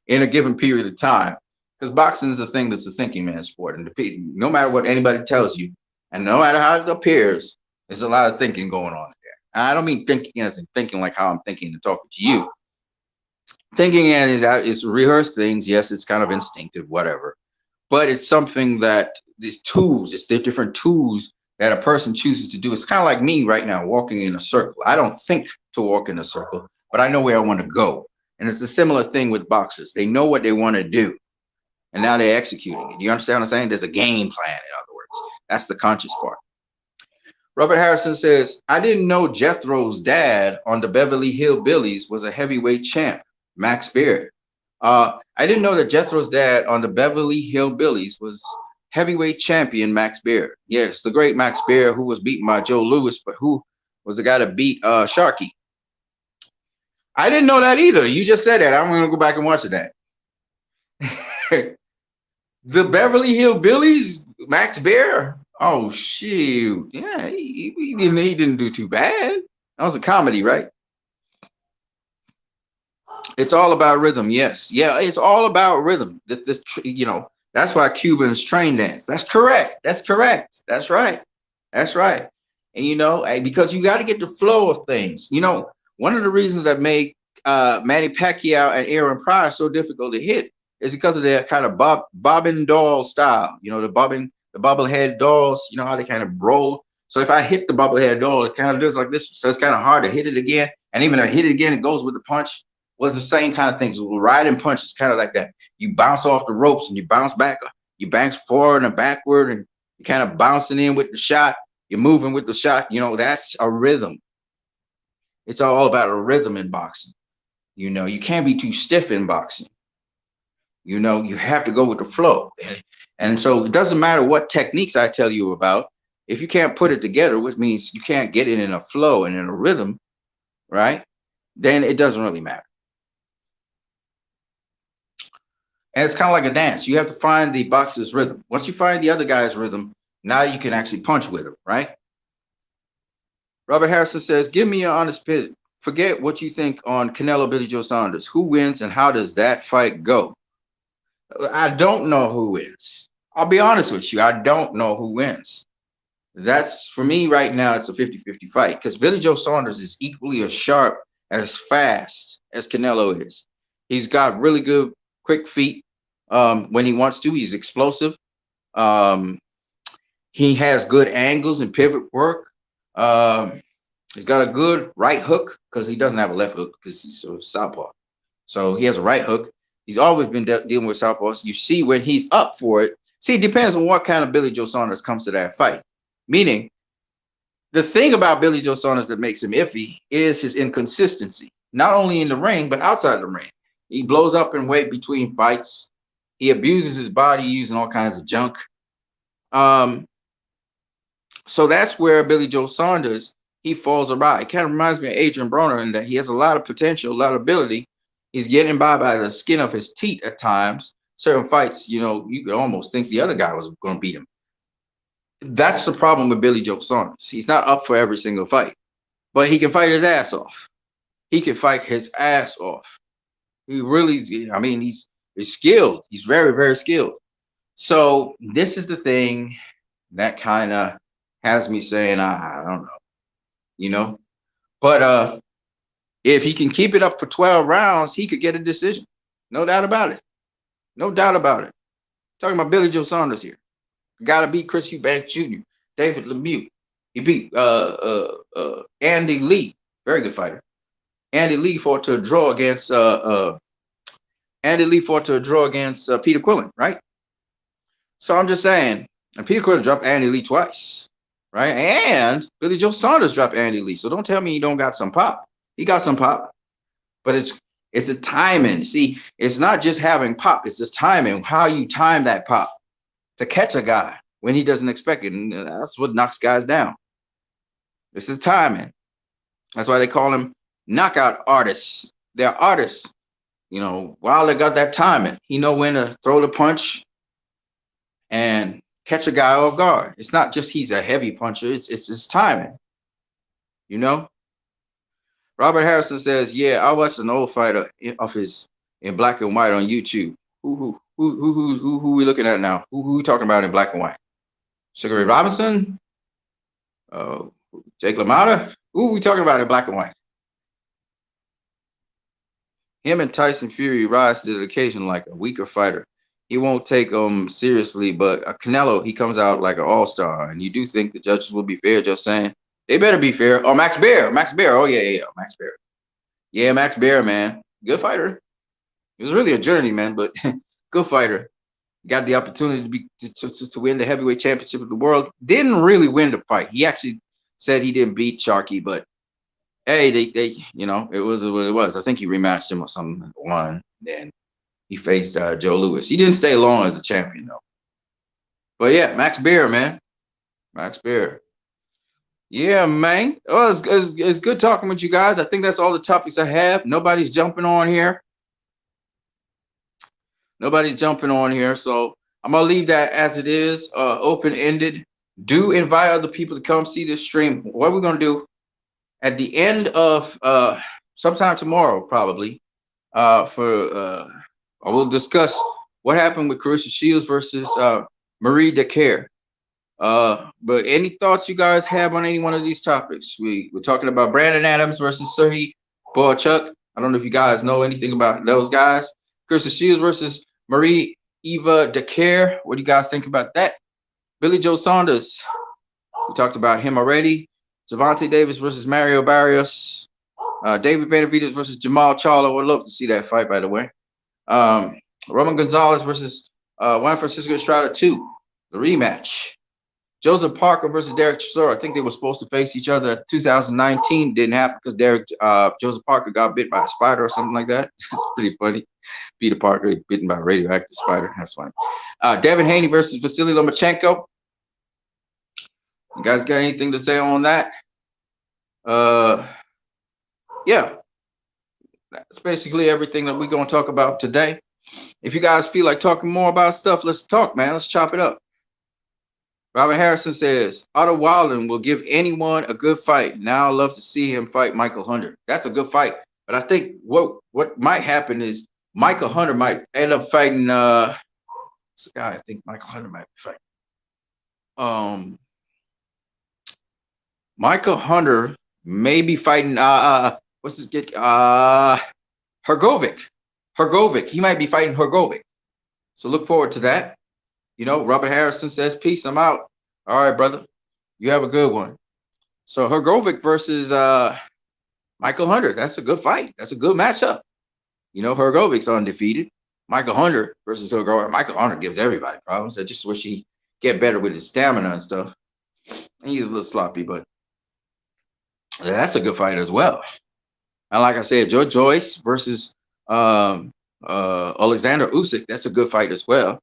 in a given period of time. Because boxing is a thing that's a thinking man's sport. And no matter what anybody tells you, and no matter how it appears, there's a lot of thinking going on there. And I don't mean thinking as in thinking like how I'm thinking and talking to you. Thinking is rehearsed things. Yes, it's kind of instinctive, whatever. But it's something that these tools, it's the different tools that a person chooses to do. It's kind of like me right now walking in a circle. I don't think to walk in a circle, but I know where I want to go. And it's a similar thing with boxers. They know what they want to do, and now they're executing it. You understand what I'm saying? There's a game plan, in other words. That's the conscious part. Robert Harrison says, I didn't know Jethro's dad on the Beverly Hillbillies was a heavyweight champ, Max Beard. I didn't know that Jethro's dad on the Beverly Hillbillies was heavyweight champion Max Beard. Yes, the great Max Beard, who was beaten by Joe Louis, but who was the guy that beat Sharkey. I didn't know that either. You just said that. I'm going to go back and watch that. The Beverly Hillbillies, Max Beard. Oh shoot! Yeah, he didn't do too bad. That was a comedy, right? It's all about rhythm. Yes, yeah, it's all about rhythm. That's why Cubans train dance. That's correct. That's correct. That's right. That's right. And because you got to get the flow of things. One of the reasons that make Manny Pacquiao and Aaron Pryor so difficult to hit is because of their kind of bobbin doll style. The bobblehead dolls. You know how they kind of roll. So if I hit the bobblehead doll, it kind of does like this. So it's kind of hard to hit it again. And even if I hit it again, it goes with the punch. Well, it's the same kind of things. Riding punch is kind of like that. You bounce off the ropes and you bounce back. You bounce forward and backward, and you're kind of bouncing in with the shot. You're moving with the shot. That's a rhythm. It's all about a rhythm in boxing. You can't be too stiff in boxing. You know, you have to go with the flow. And so it doesn't matter what techniques I tell you about. If you can't put it together, which means you can't get it in a flow and in a rhythm, right? Then it doesn't really matter. And it's kind of like a dance. You have to find the boxer's rhythm. Once you find the other guy's rhythm, now you can actually punch with him, right? Robert Harrison says, give me your honest opinion. Forget what you think on Canelo Billy Joe Saunders. Who wins and how does that fight go? I don't know who wins. I'll be honest with you. I don't know who wins. That's for me right now. It's a 50-50 fight because Billy Joe Saunders is equally as sharp, as fast as Canelo is. He's got really good, quick feet. When he wants to, he's explosive. He has good angles and pivot work. He's got a good right hook because he doesn't have a left hook because he's a southpaw. So he has a right hook. He's always been dealing with southpaws. You see when he's up for it. See, it depends on what kind of Billy Joe Saunders comes to that fight. Meaning, the thing about Billy Joe Saunders that makes him iffy is his inconsistency, not only in the ring, but outside the ring. He blows up in weight between fights. He abuses his body using all kinds of junk. So that's where Billy Joe Saunders, he falls awry. It kind of reminds me of Adrian Broner in that he has a lot of potential, a lot of ability. He's getting by the skin of his teeth at times. Certain fights, you know, you could almost think the other guy was going to beat him. That's the problem with Billy Joe Saunders. He's not up for every single fight, but he can fight his ass off. He can fight his ass off. He really, I mean, he's skilled. He's very, very skilled. So this is the thing that kind of has me saying, I don't know, you know, but if he can keep it up for 12 rounds, he could get a decision. No doubt about it. No doubt about it. Talking about Billy Joe Saunders here. Got to beat Chris Eubanks Jr., David Lemieux. He beat Andy Lee, very good fighter. Andy Lee fought to a draw against Peter Quillen, right? So I'm just saying, and Peter Quillen dropped Andy Lee twice, right? And Billy Joe Saunders dropped Andy Lee. So don't tell me he don't got some pop. He got some pop, but it's the timing. See, it's not just having pop; it's the timing. How you time that pop to catch a guy when he doesn't expect it, and that's what knocks guys down. This is timing. That's why they call them knockout artists. They're artists. You know, Wilder got that timing. He know when to throw the punch and catch a guy off guard. It's not just he's a heavy puncher. It's his timing. You know. Robert Harrison says, "Yeah, I watched an old fighter of his in black and white on YouTube. Who we looking at now? Who we talking about in black and white? Sugar Ray Robinson? Jake LaMotta? Who we talking about in black and white? Him and Tyson Fury rise to the occasion like a weaker fighter. He won't take them seriously, but Canelo, he comes out like an all-star. And you do think the judges will be fair, just saying. They better be fair. Oh, Max Baer. Oh, yeah, Max Baer. Yeah, Max Baer, man. Good fighter. It was really a journey, man, but good fighter. Got the opportunity to win the heavyweight championship of the world. Didn't really win the fight. He actually said he didn't beat Sharkey, but hey, they you know, it was what it was. I think he rematched him or something, won. Then he faced Joe Louis. He didn't stay long as a champion, though. But yeah, Max Baer, man. Max Baer. Yeah, man. Oh, it's good talking with you guys. I think that's all the topics I have. Nobody's jumping on here. Nobody's jumping on here. So I'm going to leave that as it is, open-ended. Do invite other people to come see this stream. What we're going to do at the end of sometime tomorrow, probably, we'll discuss what happened with Carissa Shields versus Marie Decaire. But any thoughts you guys have on any one of these topics? We're talking about Brandon Adams versus Serhii Berhachuk. I don't know if you guys know anything about those guys. Carissa Shields versus Marie Eva Decaire. What do you guys think about that? Billy Joe Saunders. We talked about him already. Gervonta Davis versus Mario Barrios. David Benavidez versus Jamal Charlo. Would love to see that fight, by the way. Roman Gonzalez versus Juan Francisco Estrada 2. The rematch. Joseph Parker versus Derek Chisora. I think they were supposed to face each other in 2019. Didn't happen because Joseph Parker got bit by a spider or something like that. It's pretty funny. Peter Parker bitten by a radioactive spider. That's funny. Devin Haney versus Vasily Lomachenko. You guys got anything to say on that? Yeah, that's basically everything that we're going to talk about today. If you guys feel like talking more about stuff, let's talk, man. Let's chop it up. Robert Harrison says, Otto Walden will give anyone a good fight. Now I'd love to see him fight Michael Hunter. That's a good fight. But I think what might happen is Michael Hunter might end up fighting what's the guy I think Michael Hunter might be fighting. Michael Hunter may be fighting what's his get Hrgovic. He might be fighting Hrgovic. So look forward to that. You know, Robert Harrison says, peace, I'm out. All right, brother. You have a good one. So Hrgovic versus Michael Hunter. That's a good fight. That's a good matchup. You know, Hrgovic's undefeated. Michael Hunter versus Hrgovic. Michael Hunter gives everybody problems. I just wish he get better with his stamina and stuff. And he's a little sloppy, but that's a good fight as well. And like I said, Joe Joyce versus Alexander Usyk. That's a good fight as well.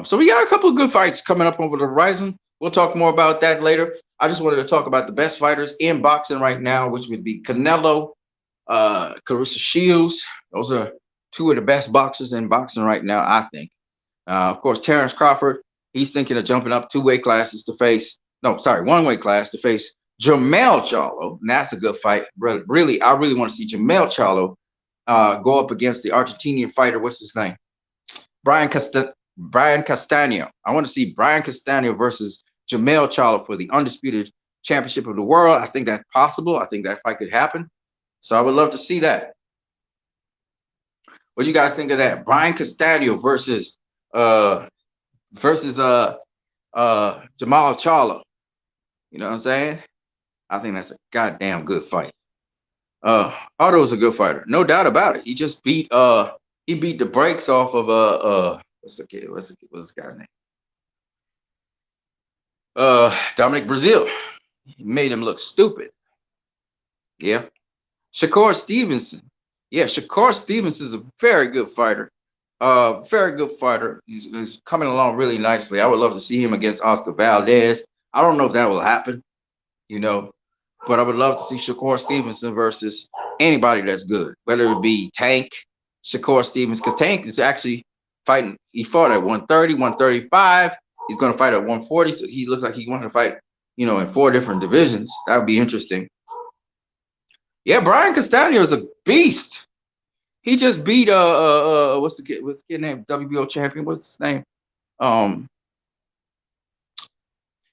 So we got a couple of good fights coming up over the horizon. We'll talk more about that later. I just wanted to talk about the best fighters in boxing right now, which would be Canelo, Clarissa Shields. Those are two of the best boxers in boxing right now, I think. Of course, Terrence Crawford. He's thinking of jumping up one-way class to face Jermell Charlo. And that's a good fight. Really, I really want to see Jermell Charlo go up against the Argentinian fighter. What's his name? Brian Castaño. I want to see Brian Castaño versus Jermell Charlo for the undisputed championship of the world. I think that's possible. I think that fight could happen. So I would love to see that. What do you guys think of that? Brian Castaño versus Jamal Charlo. You know what I'm saying? I think that's a goddamn good fight. Otto's a good fighter, no doubt about it. He just beat the brakes off of what's this guy's name? Dominic Brazil. He made him look stupid. Yeah. Shakur Stevenson. Yeah, Shakur Stevenson is a very good fighter. Very good fighter. He's coming along really nicely. I would love to see him against Oscar Valdez. I don't know if that will happen, you know, but I would love to see Shakur Stevenson versus anybody that's good, whether it be Tank, Shakur Stevenson, because Tank is actually fighting. He fought at 130, 135. He's going to fight at 140. So he looks like he wants to fight, you know, in 4 different divisions. That would be interesting. Yeah, Brian Castaño is a beast. He just beat what's the kid name? WBO champion. What's his name?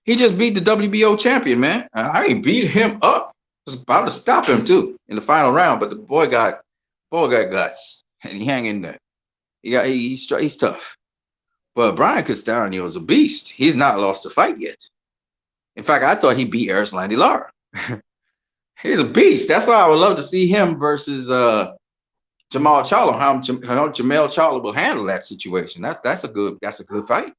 He just beat the WBO champion, man. I ain't beat him up. I was about to stop him too in the final round, but the boy got guts and he hang in there. He's tough. But Brian Castaño is a beast. He's not lost a fight yet. In fact, I thought he beat Erislandy Lara. He's a beast. That's why I would love to see him versus Jamal Charlo. How Jermell Charlo will handle that situation. That's a good fight.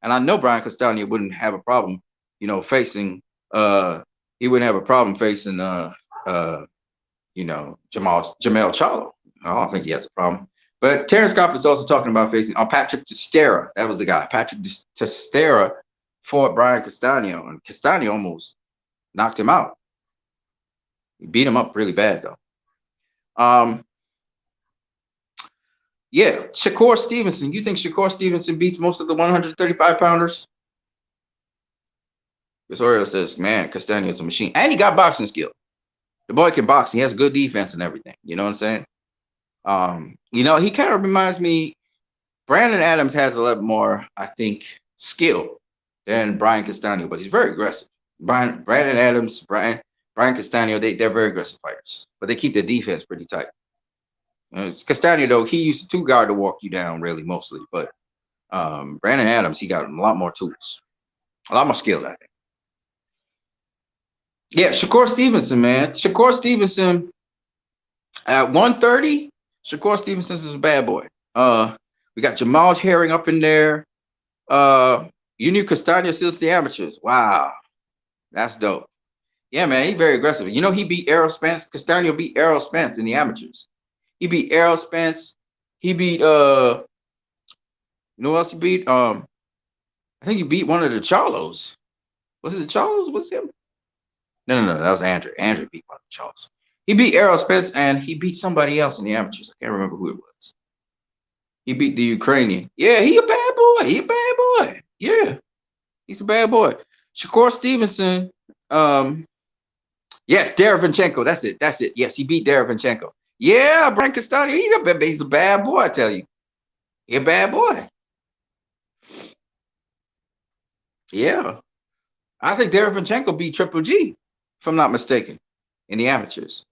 And I know Brian Castaño wouldn't have a problem, you know, facing he wouldn't have a problem facing you know, Jermell Charlo. I don't think he has a problem. But Terrence Crawford is also talking about facing Patrick Teixeira. That was the guy. Patrick Teixeira fought Brian Castaño, and Castaño almost knocked him out. He beat him up really bad, though. Yeah, Shakur Stevenson. You think Shakur Stevenson beats most of the 135-pounders? Osorio says, man, Castaño's a machine. And he got boxing skill. The boy can box. He has good defense and everything. You know what I'm saying? You know, he kind of reminds me, Brandon Adams has a lot more, I think, skill than Brian Castaño, but he's very aggressive. Brandon Adams, Brian Castaño, they're very aggressive fighters, but they keep their defense pretty tight. It's Castaño, though, he used to 2-guard to walk you down, really, mostly. But Brandon Adams, he got a lot more tools, a lot more skill, I think. Yeah, Shakur Stevenson, man. Shakur Stevenson at 130. Shakur Stevenson is a bad boy. We got Jamal Herring up in there. You You knew Castano since the amateurs. Wow, that's dope. Yeah, man, he's very aggressive. You know, he beat Errol Spence. Castano beat Errol Spence in the amateurs. He beat Errol Spence. He beat you know what else he beat? I think he beat one of the Charlos. Was it the Charlos? Was it him? No, that was Andrew. Andrew beat one of the Charlos. He beat Errol Spence and he beat somebody else in the amateurs. I can't remember who it was. He beat the Ukrainian. Yeah, he a bad boy. He a bad boy. Yeah, he's a bad boy. Shakur Stevenson. Yes, Derevyanchenko. That's it. That's it. Yes, he beat Derevyanchenko. Yeah, Brian Castano. He's a bad boy. I tell you, he's a bad boy. Yeah, I think Derevyanchenko beat Triple G, if I'm not mistaken, in the amateurs.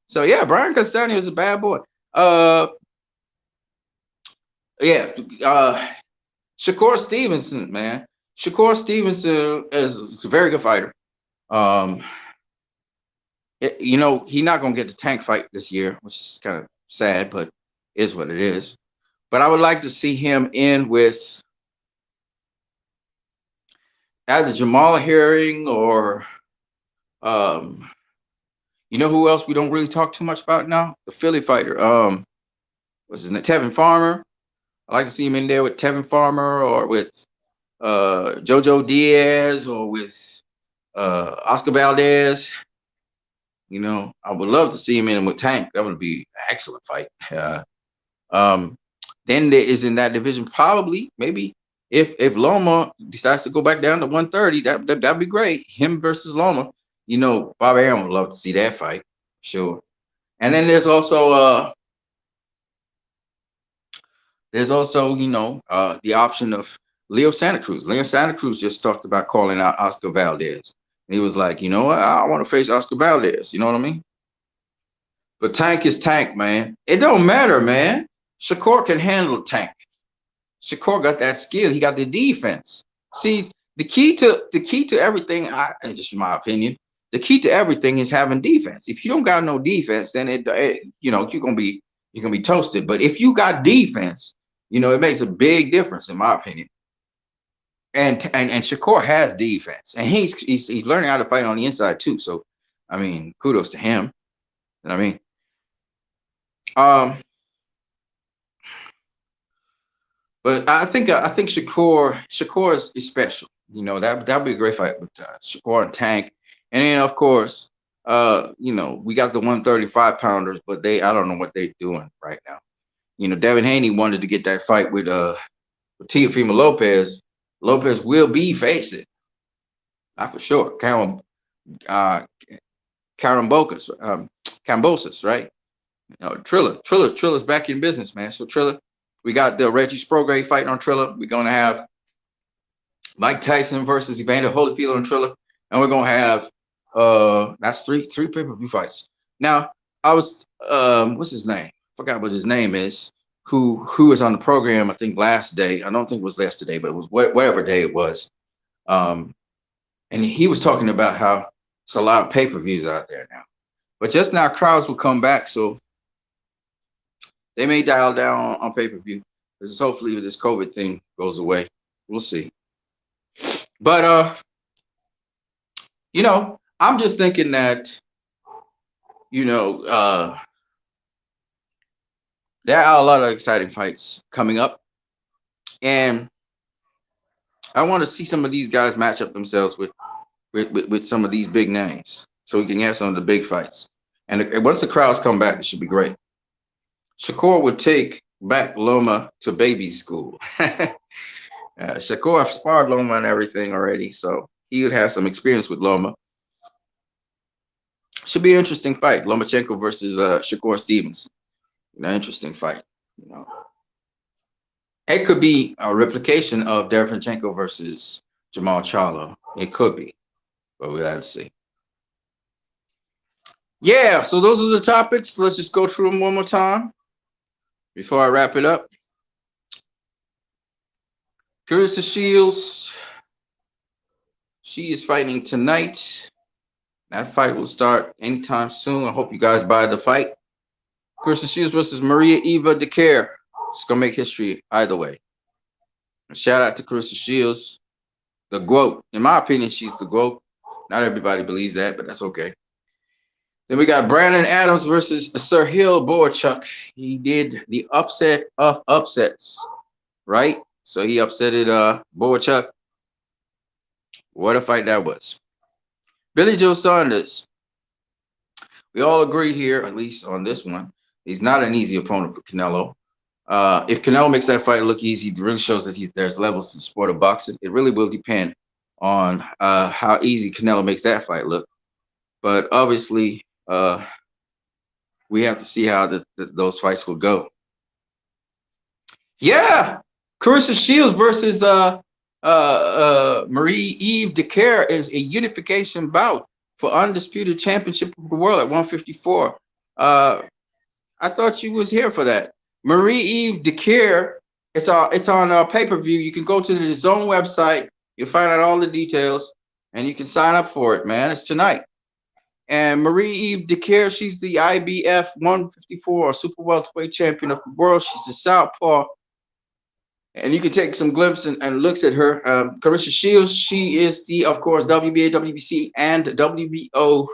So yeah, Brian Castano is a bad boy. Yeah, Shakur Stevenson, man. Shakur Stevenson is a very good fighter. You know, he's not gonna get the Tank fight this year, which is kind of sad, but is what it is. But I would like to see him in with either Jamal Herring or you know who else we don't really talk too much about now? The Philly fighter. What's his name? Tevin Farmer. I like to see him in there with Tevin Farmer or with Jojo Diaz or with Oscar Valdez. You know, I would love to see him in with Tank. That would be an excellent fight. Then there is in that division probably maybe if Loma decides to go back down to 130, that'd be great. Him versus Loma. You know, Bob Arum would love to see that fight, sure. And then there's also you know the option of Leo Santa Cruz. Leo Santa Cruz just talked about calling out Oscar Valdez. And he was like, you know what? I want to face Oscar Valdez. You know what I mean? But Tank is Tank, man. It don't matter, man. Shakur can handle Tank. Shakur got that skill. He got the defense. See, the key to everything, and just in my opinion, the key to everything is having defense. If you don't got no defense, then you know you're gonna be toasted. But if you got defense, you know it makes a big difference, in my opinion. And Shakur has defense, and he's learning how to fight on the inside too. So, I mean, kudos to him. You know what I mean? But I think Shakur is special. You know, that'd be a great fight with Shakur and Tank. And then of course, you know, we got the 135 pounders, but I don't know what they're doing right now. You know, Devin Haney wanted to get that fight with Teofimo Lopez. Lopez will be facing, not for sure, Kambosos, right? Trilla's back in business, man. So Trilla, we got the Reggie Sprogray fighting on Trilla. We're gonna have Mike Tyson versus Evander Holyfield on Trilla, and we're gonna have that's three pay-per-view fights. Now I was what's his name? Forgot what his name is. Who was on the program? I think last day. I don't think it was yesterday, but it was whatever day it was. And he was talking about how it's a lot of pay-per-views out there now. But just now, crowds will come back, so they may dial down on pay-per-view. Because hopefully this COVID thing goes away. We'll see. But you know, I'm just thinking that, you know, there are a lot of exciting fights coming up. And I want to see some of these guys match up themselves with some of these big names. So we can have some of the big fights. And once the crowds come back, it should be great. Shakur would take back Loma to baby school. Shakur sparred Loma and everything already, so he would have some experience with Loma. Should be an interesting fight. Lomachenko versus Shakur Stevenson. You know, interesting fight. You know, it could be a replication of Derevyanchenko versus Jamal Charlo. It could be, but we'll have to see. Yeah, so those are the topics. Let's just go through them one more time before I wrap it up. Carissa Shields, she is fighting tonight. That fight will start anytime soon. I hope you guys buy the fight. Carissa Shields versus Maria Eva Decaire. It's going to make history either way. A shout out to Carissa Shields. the GOAT. In my opinion, she's the GOAT. Not everybody believes that, but that's okay. Then we got Brandon Adams versus Serhii Berhachuk. He did the upset of upsets, right? So he upsetted Berhachuk. What a fight that was. Billy Joe Saunders. We all agree here, at least on this one. He's not an easy opponent for Canelo. If Canelo makes that fight look easy, it really shows that there's levels to the sport of boxing. It really will depend on how easy Canelo makes that fight look. But obviously, we have to see how those fights will go. Yeah, Carissa Shields versus Marie-Eve Dicaire is a unification bout for undisputed championship of the world at 154. I thought you was here for that. Marie-Eve Dicaire, it's on pay-per-view. You can go to the DAZN website. You'll find out all the details, and you can sign up for it, man. It's tonight. And Marie-Eve Dicaire, she's the IBF 154 super welterweight champion of the world. She's a southpaw. And you can take some glimpse and looks at her. Carissa Shields, she is the, of course, WBA, WBC, and WBO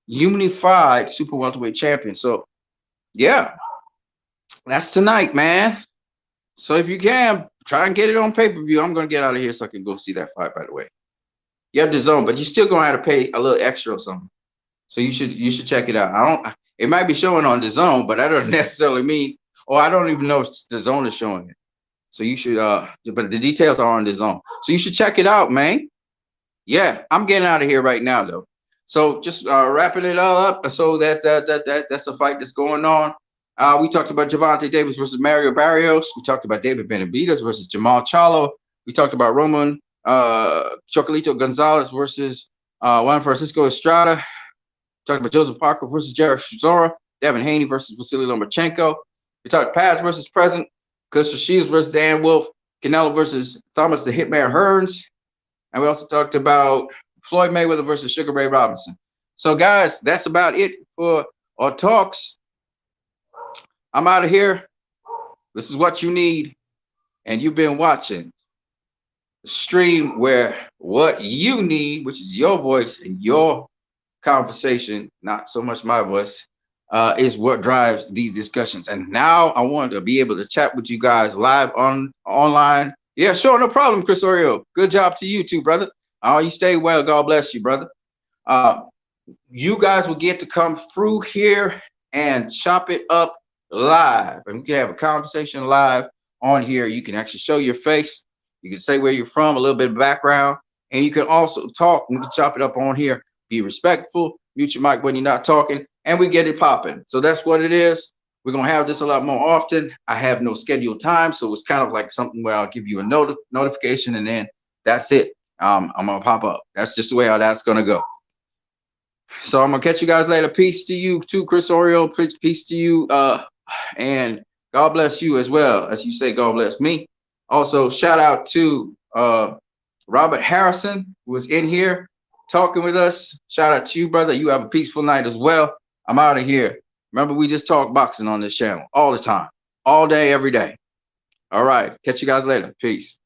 unified super welterweight champion. So, yeah, that's tonight, man. So if you can, try and get it on pay-per-view. I'm going to get out of here so I can go see that fight, by the way. You have DAZN, but you're still going to have to pay a little extra or something. So you should check it out. It might be showing on DAZN, but that doesn't necessarily mean, I don't even know if DAZN is showing it. So you should, but the details are on DAZN. So you should check it out, man. Yeah, I'm getting out of here right now, though. So just wrapping it all up. So that's a fight that's going on. We talked about Gervonta Davis versus Mario Barrios. We talked about David Benavidez versus Jamal Charlo. We talked about Roman Chocolatito Gonzalez versus Juan Francisco Estrada. We talked about Joseph Parker versus Derek Chisora. Devin Haney versus Vasily Lomachenko. We talked past versus present. Carissa Shields versus Dan Wolf. Canelo versus Thomas the Hitman Hearns. And we also talked about Floyd Mayweather versus Sugar Ray Robinson. So, guys, that's about it for our talks. I'm out of here. This is what you need. And you've been watching the stream where what you need, which is your voice and your conversation, not so much my voice, is what drives these discussions. And now I want to be able to chat with you guys live online. Yeah, sure, no problem, Chris Oriol. Good job to you too, brother. You stay well. God bless you, brother. You guys will get to come through here and chop it up live. And we can have a conversation live on here. You can actually show your face. You can say where you're from, a little bit of background. And you can also talk. We can chop it up on here. Be respectful. Mute your mic when you're not talking. And we get it popping. So that's what it is. We're going to have this a lot more often. I have no scheduled time. So it's kind of like something where I'll give you a notification and then that's it. I'm going to pop up. That's just the way how that's going to go. So I'm going to catch you guys later. Peace to you too, Chris Oriol. Peace to you. And God bless you as well. As you say, God bless me. Also, shout out to Robert Harrison, who was in here talking with us. Shout out to you, brother. You have a peaceful night as well. I'm out of here. Remember, we just talk boxing on this channel all the time, all day, every day. All right. Catch you guys later. Peace.